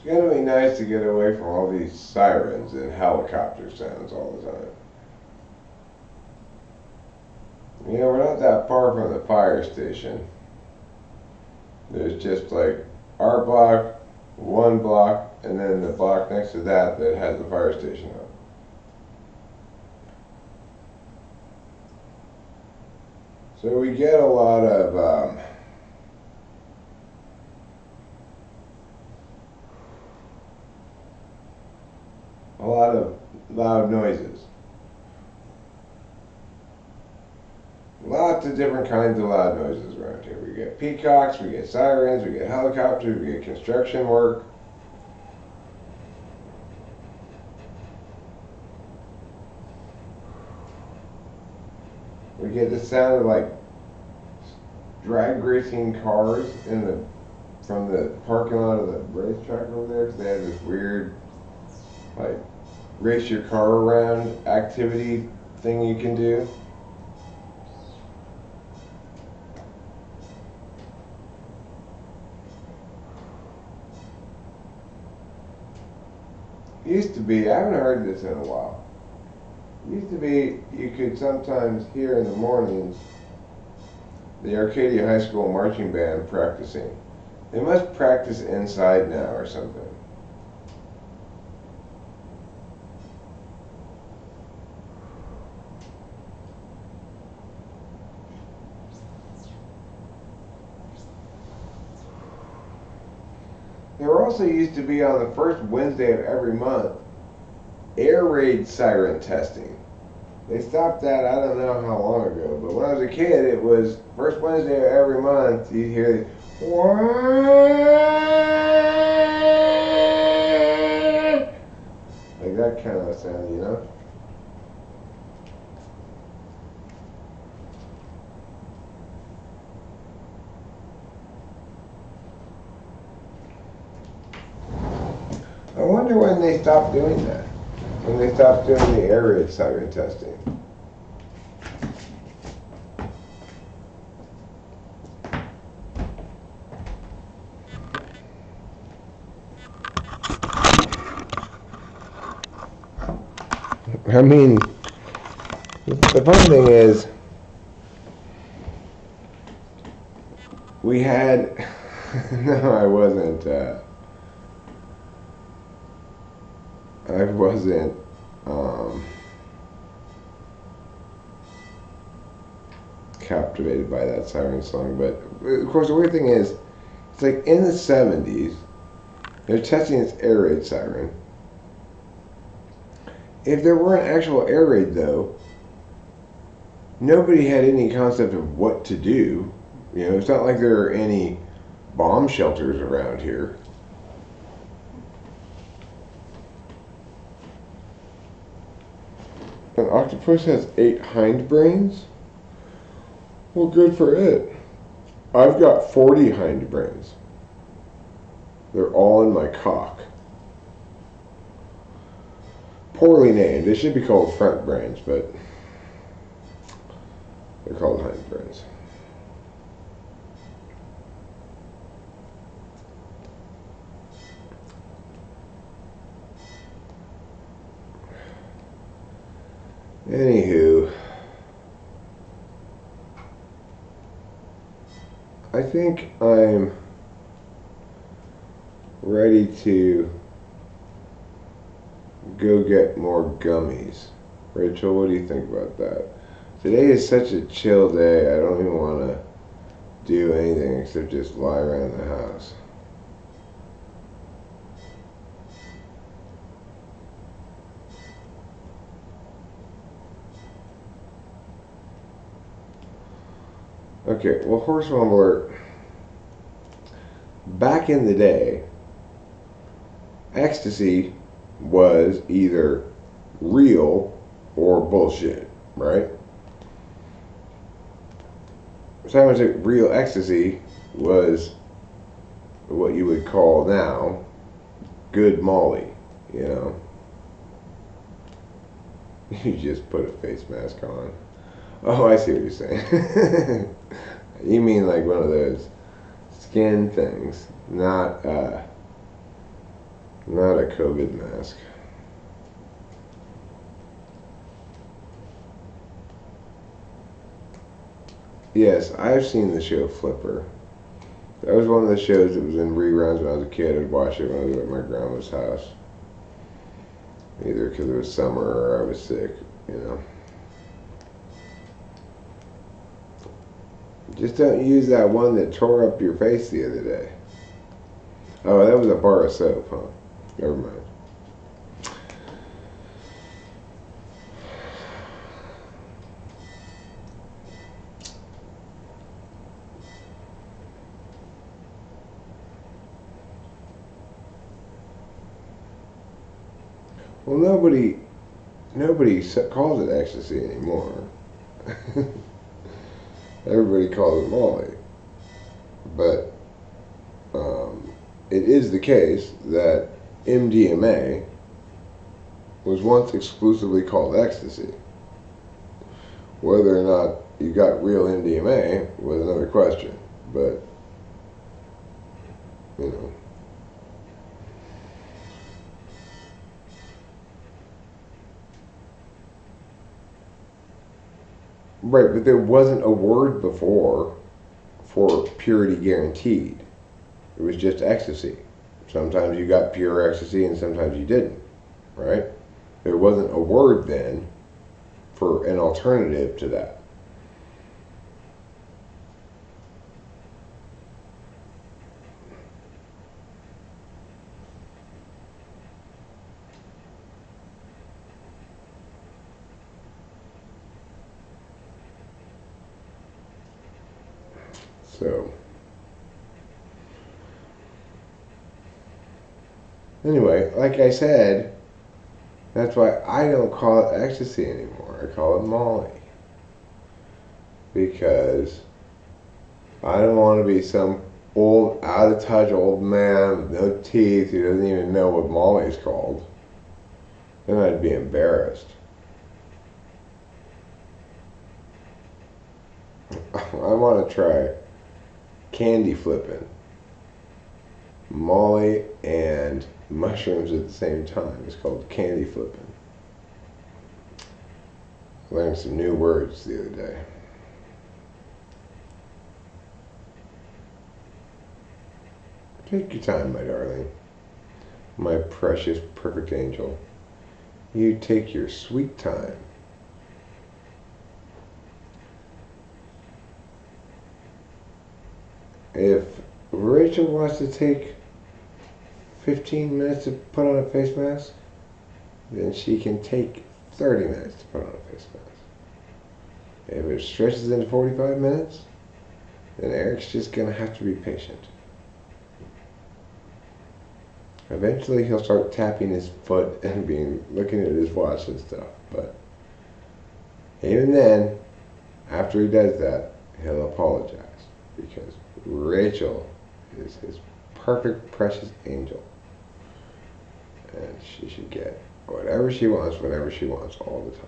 Speaker 1: It's gonna be nice to get away from all these sirens and helicopter sounds all the time. You know, we're not that far from the fire station. There's just like our block, one block, and then the block next to that that has the fire station on. So we get a lot of loud noises. Lots of different kinds of loud noises around here. We get peacocks, we get sirens, we get helicopters, we get construction work. We get the sound of like drag racing cars from the parking lot of the racetrack over there, because they have this weird like race your car around activity thing you can do. Used to be, I haven't heard this in a while. Used to be, you could sometimes hear in the mornings the Arcadia High School marching band practicing. They must practice inside now or something. There also used to be on the first Wednesday of every month air raid siren testing. They stopped that I don't know how long ago, but when I was a kid it was first Wednesday of every month you'd hear like that kind of sound, you know? I wonder when they stopped doing that. When they stopped doing the air raid siren testing. I mean, the funny thing is, we had, no, I wasn't captivated by that siren song, but of course the weird thing is, it's like in the 70s, they're testing this air raid siren. If there were an actual air raid though, nobody had any concept of what to do. You know, it's not like there are any bomb shelters around here. An octopus has 8 hindbrains? Well, good for it. I've got 40 hindbrains. They're all in my cock. Poorly named. They should be called front brains, but they're called hindbrains. Anywho, I think I'm ready to go get more gummies. Rachel, what do you think about that? Today is such a chill day, I don't even want to do anything except just lie around the house. Okay, well, horse mumbler, back in the day, ecstasy was either real or bullshit, right? Sometimes real ecstasy was what you would call now good Molly, you know? You just put a face mask on. Oh, I see what you're saying. You mean like one of those skin things, not a COVID mask. Yes, I've seen the show Flipper. That was one of the shows that was in reruns when I was a kid. I'd watch it when I was at my grandma's house. Either because it was summer or I was sick, you know. Just don't use that one that tore up your face the other day. Oh, that was a bar of soap, huh? Never mind. Well, nobody calls it ecstasy anymore. Everybody calls it Molly. But it is the case that MDMA was once exclusively called ecstasy. Whether or not you got real MDMA was another question. But, you know. Right, but there wasn't a word before for purity guaranteed. It was just ecstasy. Sometimes you got pure ecstasy and sometimes you didn't, right? There wasn't a word then for an alternative to that. So, anyway, like I said, that's why I don't call it ecstasy anymore. I call it Molly. Because I don't want to be some old, out of touch old man with no teeth who doesn't even know what Molly is called. Then I'd be embarrassed. I want to try candy flipping, Molly and mushrooms at the same time. It's called candy flipping. I learned some new words the other day. Take your time, my darling. My precious, perfect angel. You take your sweet time. If Rachel wants to take 15 minutes to put on a face mask, then she can take 30 minutes to put on a face mask. If it stretches into 45 minutes, then Eric's just going to have to be patient. Eventually he'll start tapping his foot and looking at his watch and stuff, but even then, after he does that, he'll apologize because Rachel is his perfect, precious angel. And she should get whatever she wants, whenever she wants, all the time.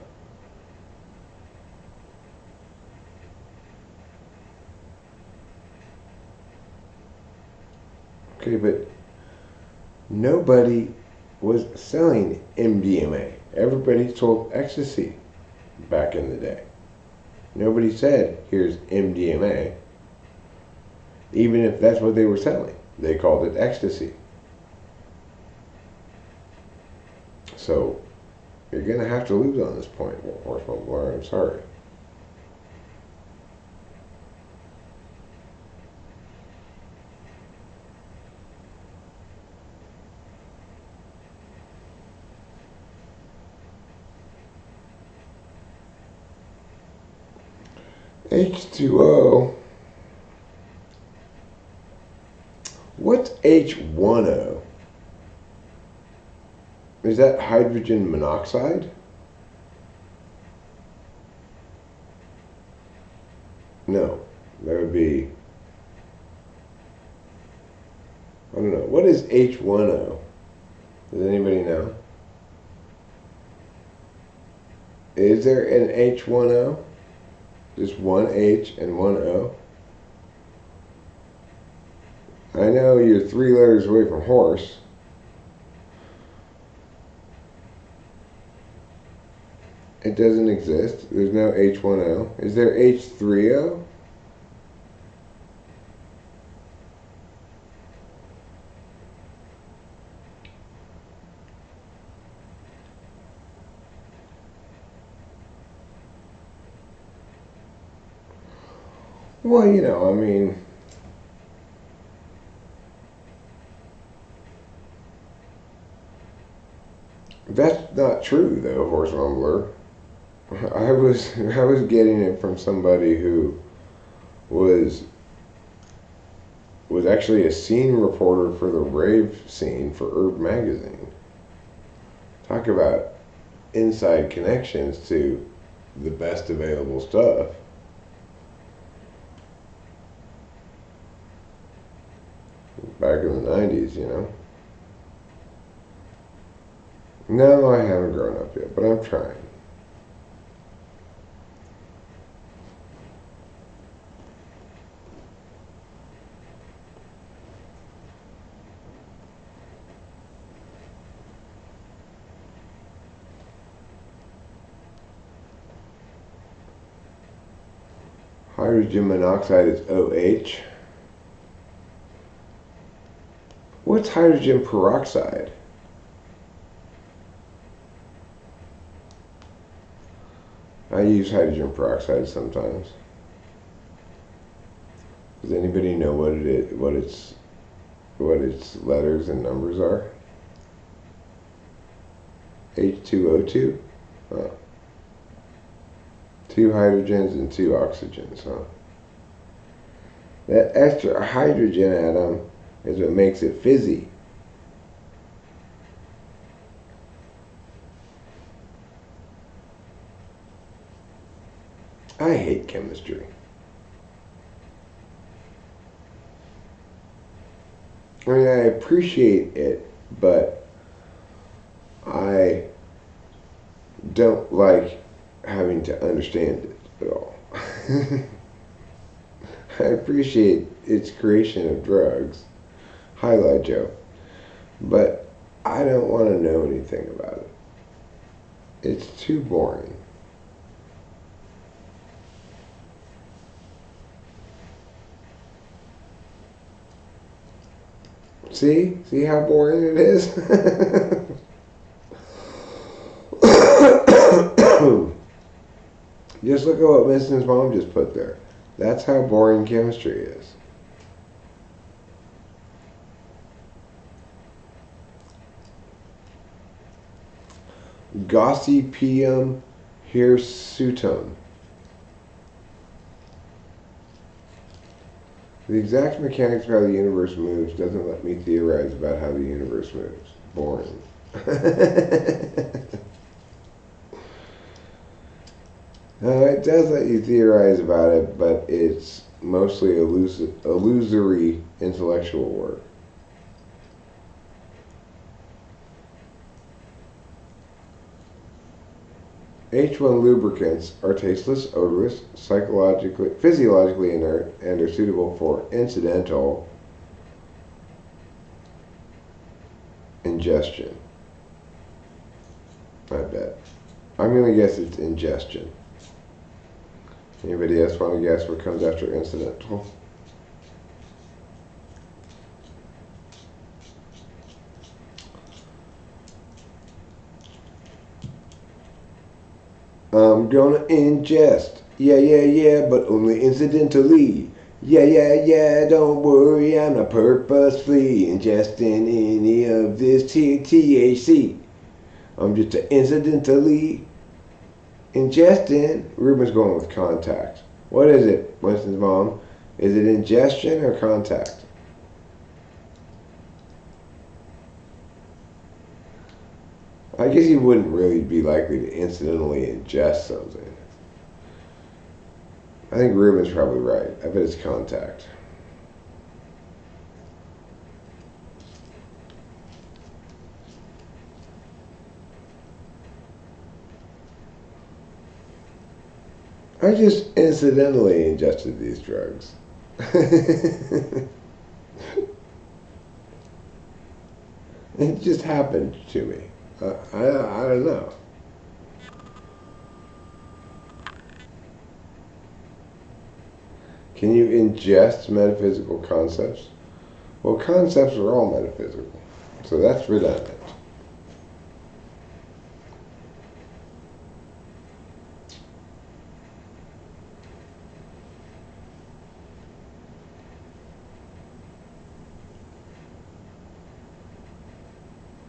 Speaker 1: Okay, but nobody was selling MDMA. Everybody sold ecstasy back in the day. Nobody said, here's MDMA. Even if that's what they were selling. They called it ecstasy. So, you're going to have to lose on this point, Horse Mumbler. I'm sorry. H2O. What's H1O? Is that hydrogen monoxide? No, that would be, I don't know. What is H1O? Does anybody know? Is there an H1O? Just one H and one O? I know you're 3 letters away from horse. It doesn't exist. There's no H1O. Is there H3O? Well, you know, I mean, that's not true, though, horse mumbler. I was getting it from somebody who was was actually a scene reporter for the rave scene for Herb magazine. Talk about inside connections to the best available stuff. Back in the 90s, you know. No, I haven't grown up yet, but I'm trying. Hydrogen monoxide is OH. What's hydrogen peroxide? I use hydrogen peroxide sometimes. Does anybody know what it is? What its letters and numbers are? H2O2? Huh. 2 hydrogens and 2 oxygens, huh? That extra hydrogen atom is what makes it fizzy. I hate chemistry. I mean, I appreciate it, but I don't like having to understand it at all. I appreciate its creation of drugs. Highlight Joe. But I don't want to know anything about it. It's too boring. See? See how boring it is? Just look at what Winston's mom just put there. That's how boring chemistry is. Gossypium hirsutum. The exact mechanics of how the universe moves doesn't let me theorize about how the universe moves. Boring. No, it does let you theorize about it, but it's mostly illusory intellectual work. H1 lubricants are tasteless, odorless, physiologically inert, and are suitable for incidental ingestion. I bet. I'm going to guess it's ingestion. Anybody else want to guess what comes after incidental? I'm gonna ingest. Yeah, yeah, yeah, but only incidentally. Yeah, yeah, yeah, don't worry, I'm not purposefully ingesting any of this THC. I'm just incidentally ingesting. Ruben's going with contact. What is it, Winston's mom? Is it ingestion or contact? I guess you wouldn't really be likely to incidentally ingest something. I think Ruben's probably right. I bet it's contact. I just incidentally ingested these drugs. It just happened to me. I don't know. Can you ingest metaphysical concepts? Well, concepts are all metaphysical, so that's redundant.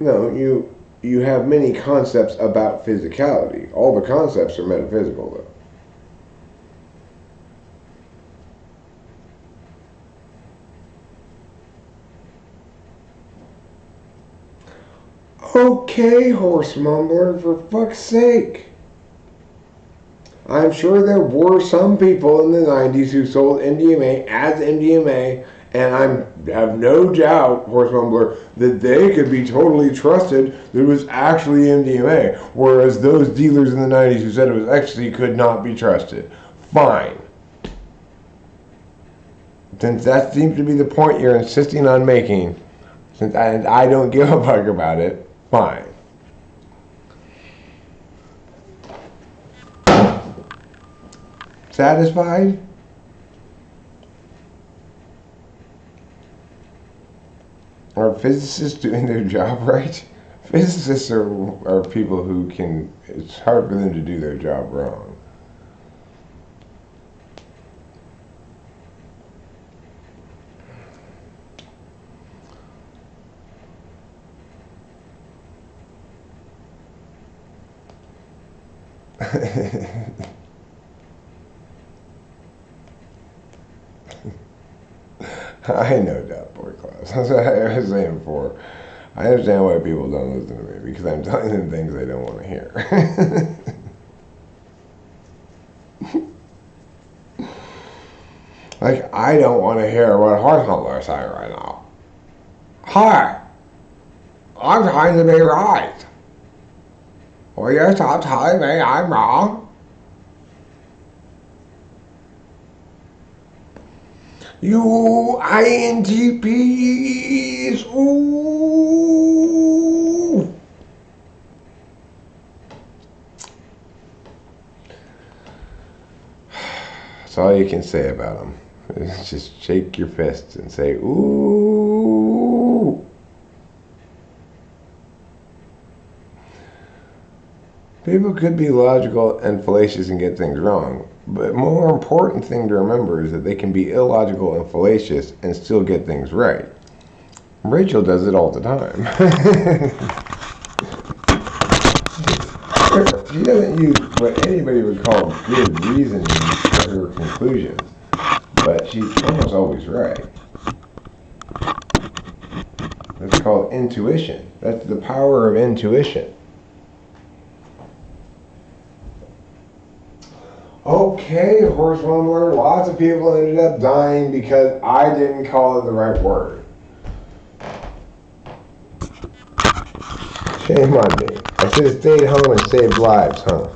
Speaker 1: No, you have many concepts about physicality. All the concepts are metaphysical, though. Okay, horse mumbler, for fuck's sake. I'm sure there were some people in the 90s who sold MDMA as MDMA, and I have no doubt, horse mumbler, that they could be totally trusted that it was actually MDMA, whereas those dealers in the 90s who said it was ecstasy could not be trusted. Fine. Since that seems to be the point you're insisting on making, since I don't give a fuck about it, fine. Satisfied? Are physicists doing their job right? Physicists are people who can, it's hard for them to do their job wrong. I know that, boy, Klaus. That's what I was saying before. I understand why people don't listen to me, because I'm telling them things they don't want to hear. Like, I don't want to hear what horse handlers say right now. Hi, I'm trying to be right. Will you stop telling me I'm wrong? You INTPs, ooh. That's all you can say about them. Just shake your fists and say, ooh. People could be logical and fallacious and get things wrong, but more important thing to remember is that they can be illogical and fallacious and still get things right. Rachel does it all the time. She doesn't use what anybody would call good reasoning for her conclusions, but she's almost always right. That's called intuition. That's the power of intuition. Okay, horse mumbler, lots of people ended up dying because I didn't call it the right word. Shame on me. I should have stayed home and saved lives, huh?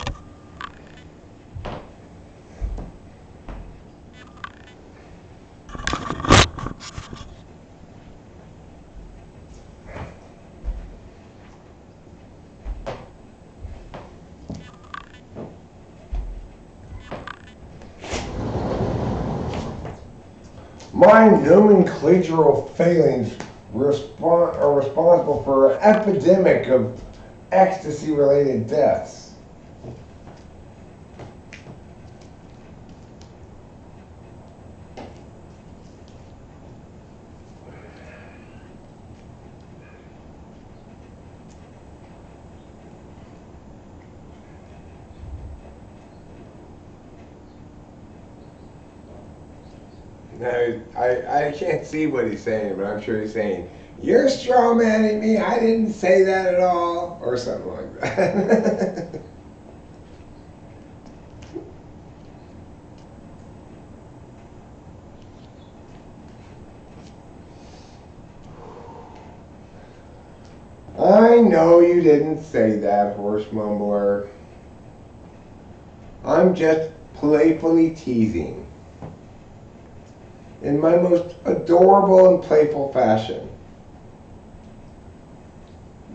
Speaker 1: My nomenclatural failings are responsible for an epidemic of ecstasy-related deaths. No, I can't see what he's saying, but I'm sure he's saying, "You're strawmanning me, I didn't say that at all," or something like that. I know you didn't say that, horse mumbler. I'm just playfully teasing. In my most adorable and playful fashion.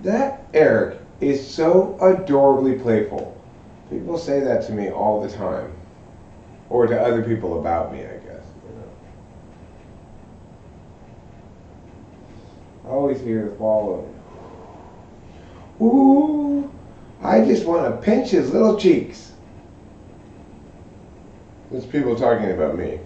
Speaker 1: That Eric is so adorably playful. People say that to me all the time. Or to other people about me, I guess. I always hear the following. Ooh, I just want to pinch his little cheeks. There's people talking about me.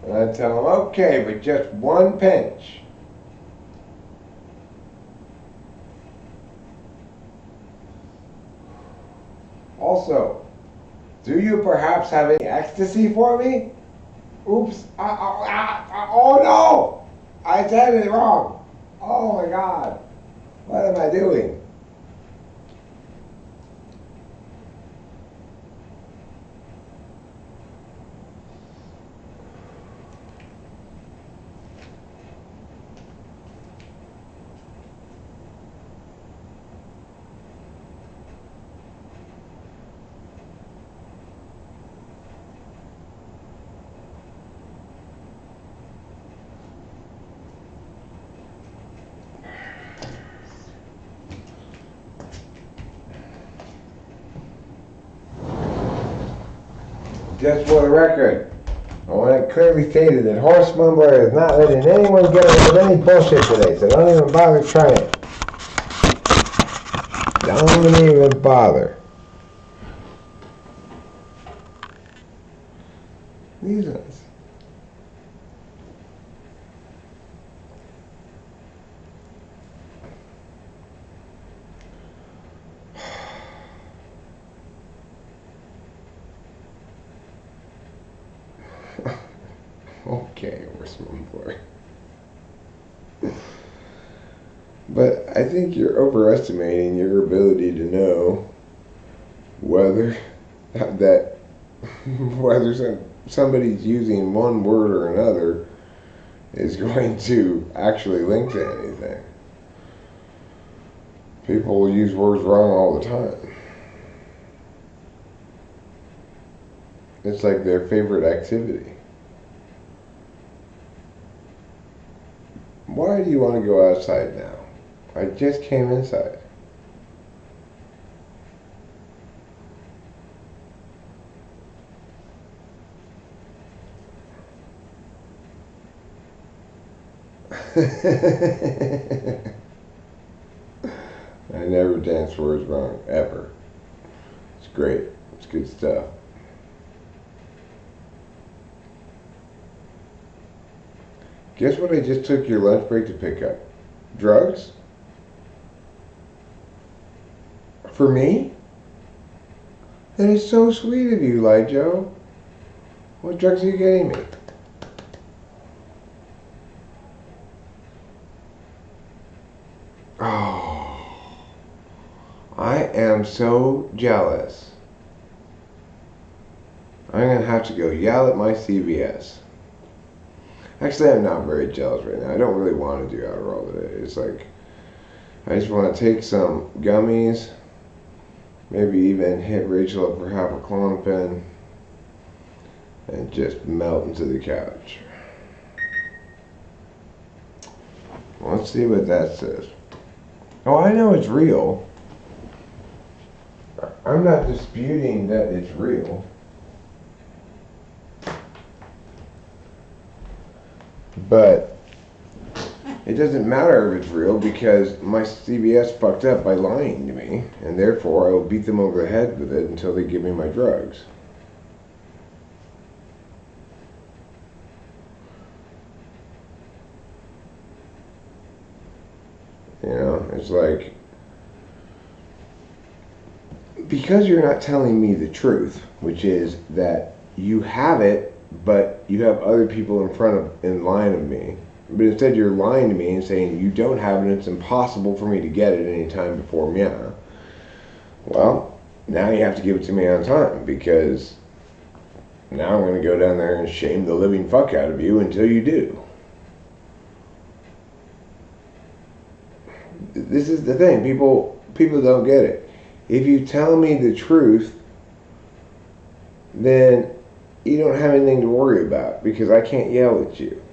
Speaker 1: And I tell them, okay, but just one pinch. Also, do you perhaps have any ecstasy for me? Oops. Oh no! I said it wrong. Oh my God. What am I doing? Just for the record, I want it clearly stated that Horse Mumbler is not letting anyone get away with any bullshit today, so don't even bother trying it. Don't even bother. These ones. Okay, Horse Mumbler. But I think you're overestimating your ability to know whether that whether somebody's using one word or another is going to actually link to anything. People use words wrong all the time. It's like their favorite activity. Why do you want to go outside now? I just came inside. I never dance words wrong, ever. It's great. It's good stuff. Guess what I just took your lunch break to pick up? Drugs? For me? That is so sweet of you, Lijo. What drugs are you getting me? Oh, I am so jealous. I'm going to have to go yell at my CVS. Actually, I'm not very jealous right now. I don't really want to do Adderall today. It's like, I just want to take some gummies, maybe even hit Rachel up for half a Klonopin, and just melt into the couch. Let's see what that says. Oh, I know it's real. I'm not disputing that it's real. But it doesn't matter if it's real because my CVS fucked up by lying to me, and therefore I will beat them over the head with it until they give me my drugs. You know, it's like, because you're not telling me the truth, which is that you have it, but you have other people in line of me. But instead you're lying to me and saying you don't have it and it's impossible for me to get it any time before meow. Well, now you have to give it to me on time, because now I'm going to go down there and shame the living fuck out of you until you do. This is the thing. People don't get it. If you tell me the truth, then you don't have anything to worry about, because I can't yell at you.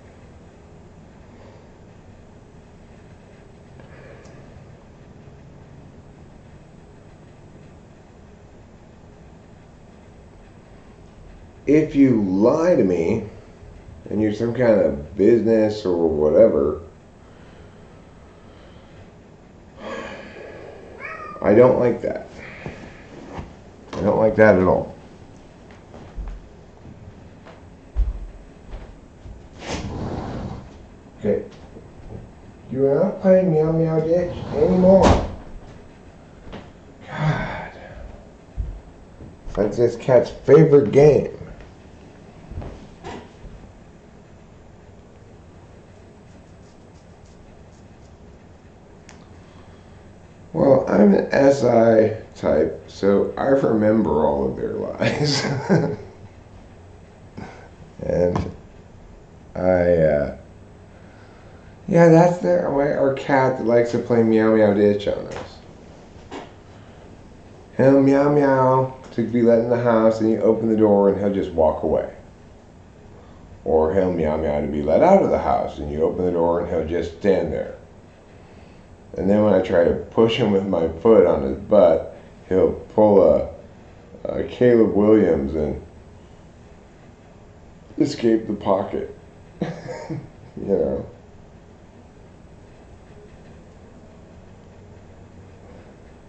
Speaker 1: If you lie to me and you're some kind of business or whatever, I don't like that. I don't like that at all. Okay. You're not playing Meow Meow Ditch anymore. God. That's this cat's favorite game. Well, I'm an SI type, so I remember all of their lies. And yeah, that's our cat that likes to play Meow Meow Ditch on us. He'll meow meow to be let in the house, and you open the door and he'll just walk away. Or he'll meow meow to be let out of the house, and you open the door and he'll just stand there. And then when I try to push him with my foot on his butt, he'll pull a Caleb Williams and escape the pocket. You know.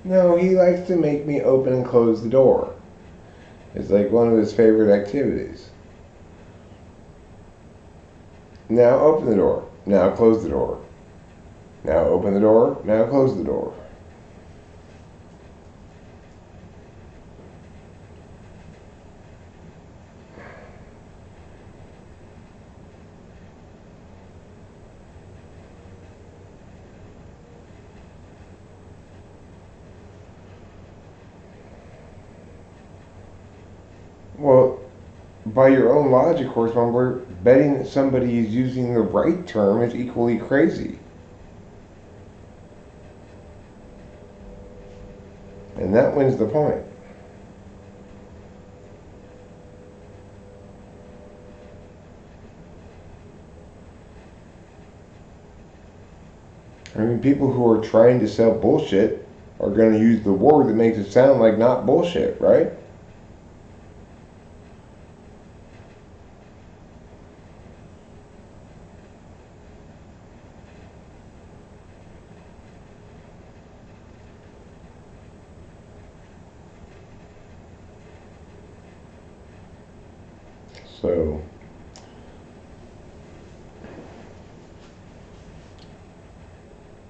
Speaker 1: No, he likes to make me open and close the door. It's like one of his favorite activities. Now open the door. Now close the door. Now open the door. Now close the door. Well, by your own logic, horse mumbler, betting that somebody is using the right term is equally crazy. And that wins the point. I mean, people who are trying to sell bullshit are going to use the word that makes it sound like not bullshit, right? So,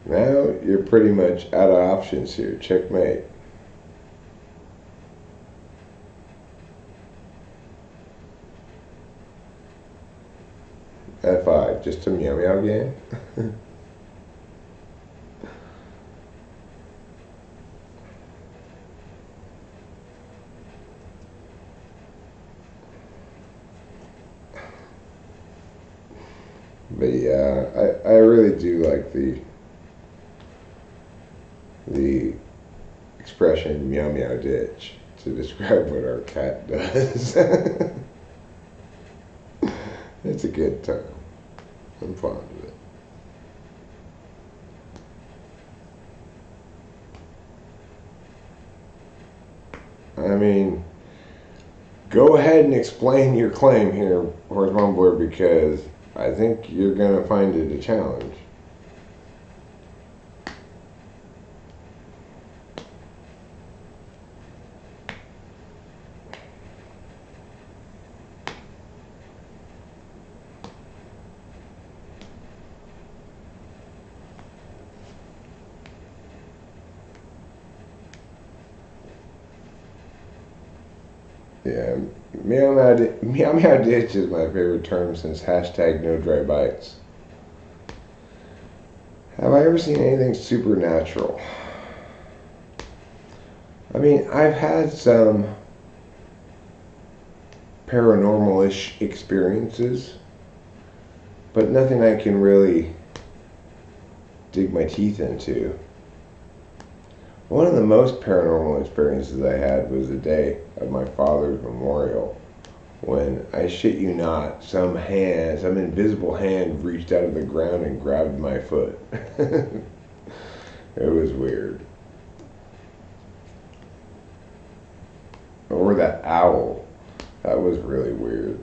Speaker 1: now you're pretty much out of options here. Checkmate. F5, just a meow meow game. But yeah, I really do like the expression meow meow ditch to describe what our cat does. It's a good time. I'm fond of it. I mean, go ahead and explain your claim here, Horse Mumbler, because I think you're going to find it a challenge. Yeah, meow meow ditch is my favorite term since hashtag no dry bites. Have I ever seen anything supernatural? I mean, I've had some paranormal-ish experiences, but nothing I can really dig my teeth into. One of the most paranormal experiences I had was the day of my father's memorial, when, I shit you not, some invisible hand reached out of the ground and grabbed my foot. It was weird. Or that owl. That was really weird.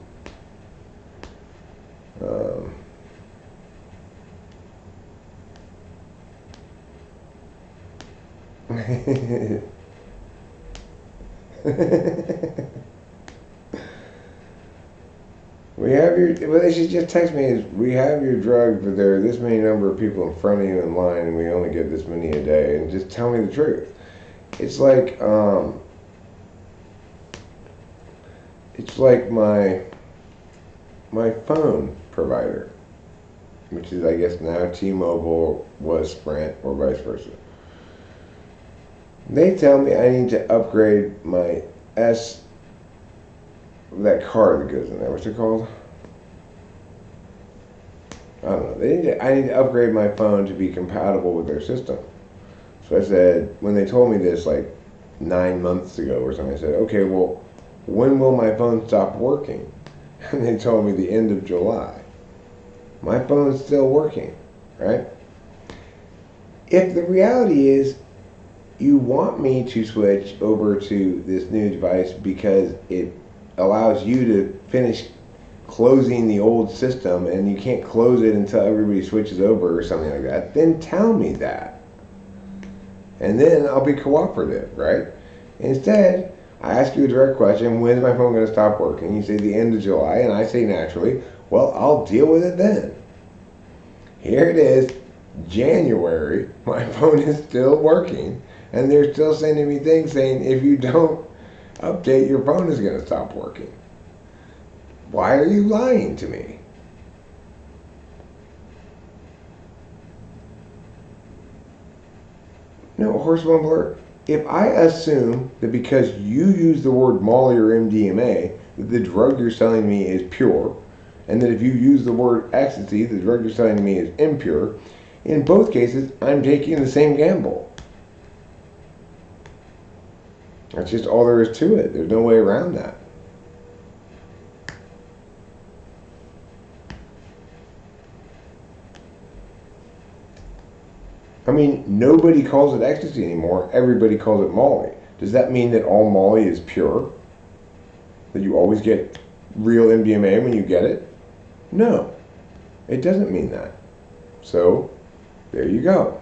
Speaker 1: We have your. Well, they should just text me. Is we have your drug, but there are this many number of people in front of you in line, and we only get this many a day. And just tell me the truth. It's like my phone provider, which is I guess now T-Mobile, was Sprint, or vice versa. They tell me I need to upgrade my that card that goes in there. What's it called? I don't know. I need to upgrade my phone to be compatible with their system. So I said, when they told me this like 9 months ago or something, I said, okay, well, when will my phone stop working? And they told me the end of July. My phone's still working, right? If the reality is you want me to switch over to this new device because it allows you to finish closing the old system and you can't close it until everybody switches over or something like that, then tell me that. And then I'll be cooperative, right? Instead, I ask you a direct question, when's my phone going to stop working? You say the end of July, and I say naturally, well, I'll deal with it then. Here it is, January, my phone is still working, and they're still sending me things saying if you don't update, your phone is going to stop working. Why are you lying to me? No, horse mumbler. If I assume that because you use the word Molly or MDMA, that the drug you're selling me is pure, and that if you use the word ecstasy, the drug you're selling me is impure, in both cases, I'm taking the same gamble. That's just all there is to it. There's no way around that. I mean, nobody calls it ecstasy anymore. Everybody calls it Molly. Does that mean that all Molly is pure? That you always get real MDMA when you get it? No, it doesn't mean that. So, there you go.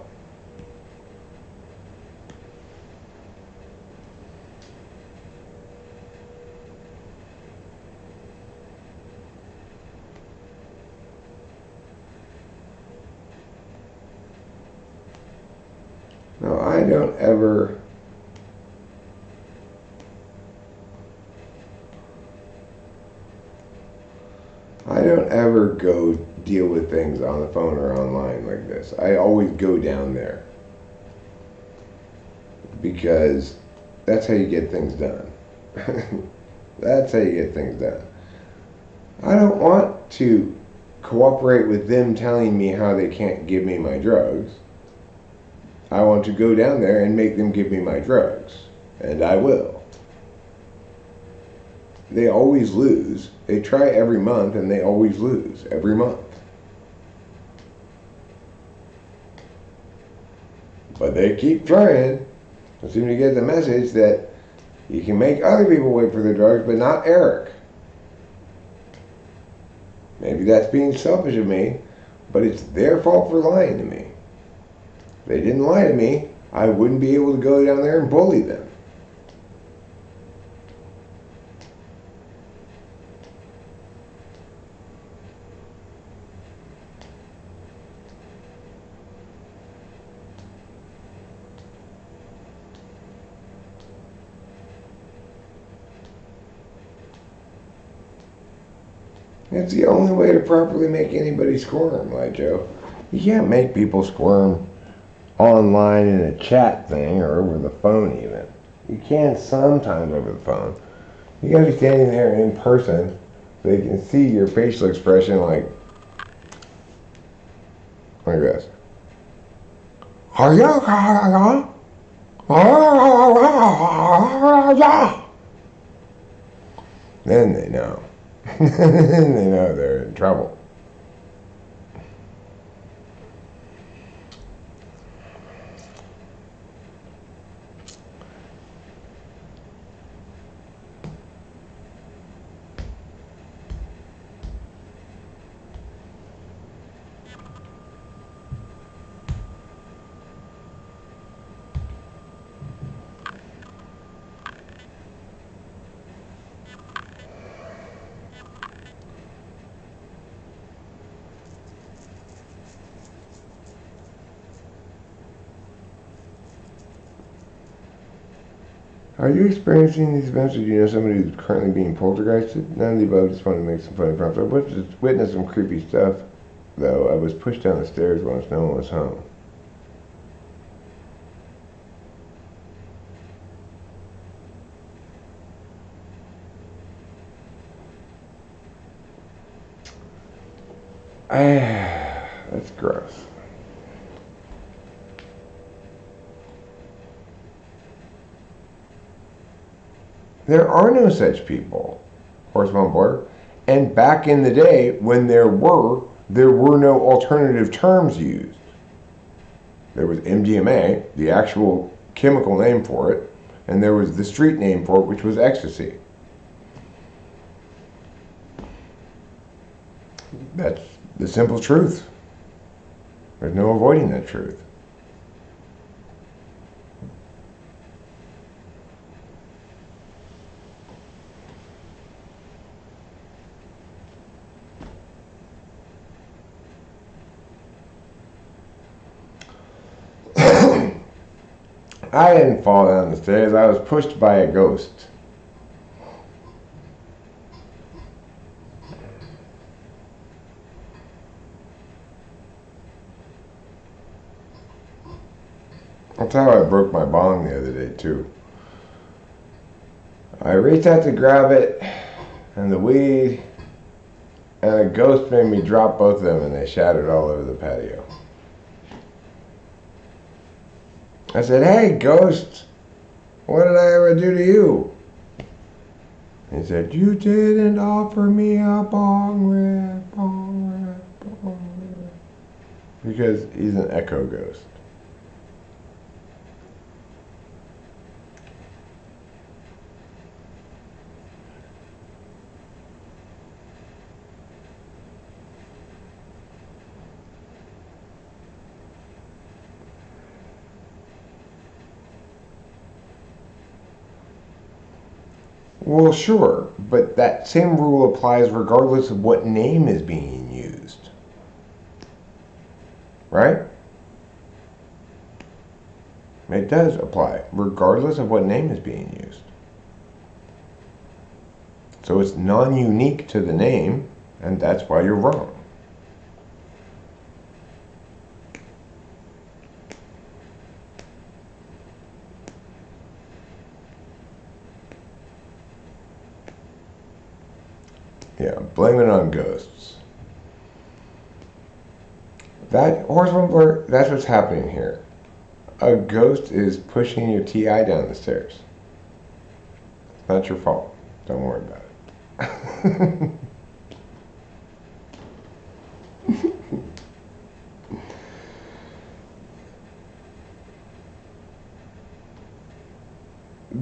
Speaker 1: Now, I don't ever go deal with things on the phone or online like this. I always go down there because that's how you get things done. That's how you get things done. I don't want to cooperate with them telling me how they can't give me my drugs. I want to go down there and make them give me my drugs. And I will. They always lose. They try every month and they always lose every month. But they keep trying. They seem to get the message that you can make other people wait for their drugs, but not Eric. Maybe that's being selfish of me, but it's their fault for lying to me. If they didn't lie to me, I wouldn't be able to go down there and bully them. It's the only way to properly make anybody squirm, right, Joe? You can't make people squirm online in a chat thing or over the phone even. You can sometimes over the phone. You gotta be standing there in person so they can see your facial expression like this. Then they know. Then they know they're in trouble. Are you experiencing these events, or do you know somebody who's currently being poltergeisted? None of the above. Just want to make some funny prompts. I witnessed some creepy stuff, though. I was pushed down the stairs once no one was home. That's gross. There are no such people, horse mumbler. And back in the day, when there were no alternative terms used. There was MDMA, the actual chemical name for it, and there was the street name for it, which was ecstasy. That's the simple truth. There's no avoiding that truth. I didn't fall down the stairs. I was pushed by a ghost. That's how I broke my bong the other day, too. I reached out to grab it, and the weed, and a ghost made me drop both of them, and they shattered all over the patio. I said, "Hey, ghost, what did I ever do to you?" He said, "You didn't offer me a bong rip, bong rip, bong rip." Because he's an echo ghost. Well, sure, but that same rule applies regardless of what name is being used. Right? It does apply, regardless of what name is being used. So it's non-unique to the name, and that's why you're wrong. Yeah, blame it on ghosts. That horseman, that's what's happening here. A ghost is pushing your TI down the stairs. It's not your fault. Don't worry about it.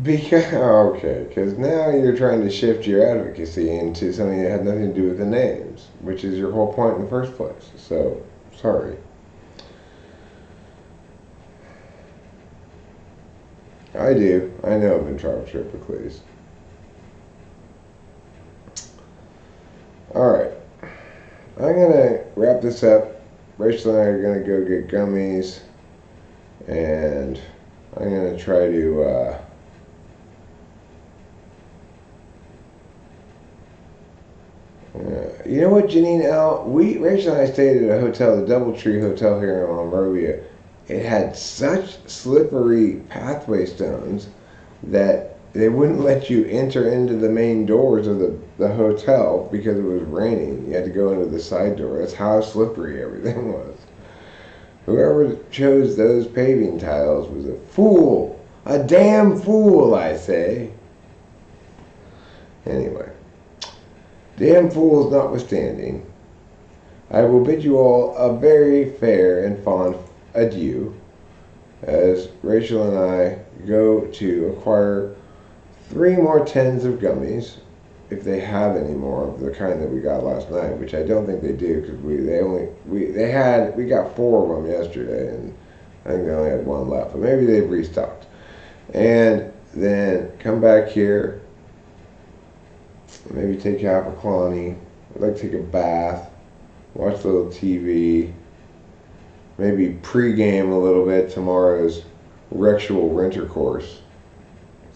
Speaker 1: Because now you're trying to shift your advocacy into something that had nothing to do with the names, which is your whole point in the first place. So, sorry. I do. I know of Ventriloquist. Alright. I'm going to wrap this up. Rachel and I are going to go get gummies. And I'm going to try to... you know what, Janine L? Rachel and I stayed at a hotel, the Doubletree Hotel here in Monrovia. It had such slippery pathway stones that they wouldn't let you enter into the main doors of the hotel because it was raining. You had to go into the side door. That's how slippery everything was. Whoever chose those paving tiles was a fool. A damn fool, I say. Anyway. Damn fools notwithstanding, I will bid you all a very fair and fond adieu as Rachel and I go to acquire 3 more tins of gummies, if they have any more of the kind that we got last night, which I don't think they do, because we got 4 of them yesterday, and I think they only had 1 left, but maybe they've restocked. And then come back here, maybe take half a Clonny. I'd like to take a bath, watch a little TV, maybe pre-game a little bit tomorrow's Rexual Renter course.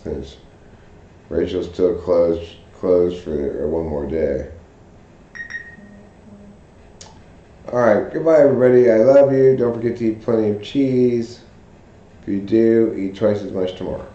Speaker 1: since Rachel's still closed for one more day. Alright, goodbye everybody. I love you. Don't forget to eat plenty of cheese. If you do, eat twice as much tomorrow.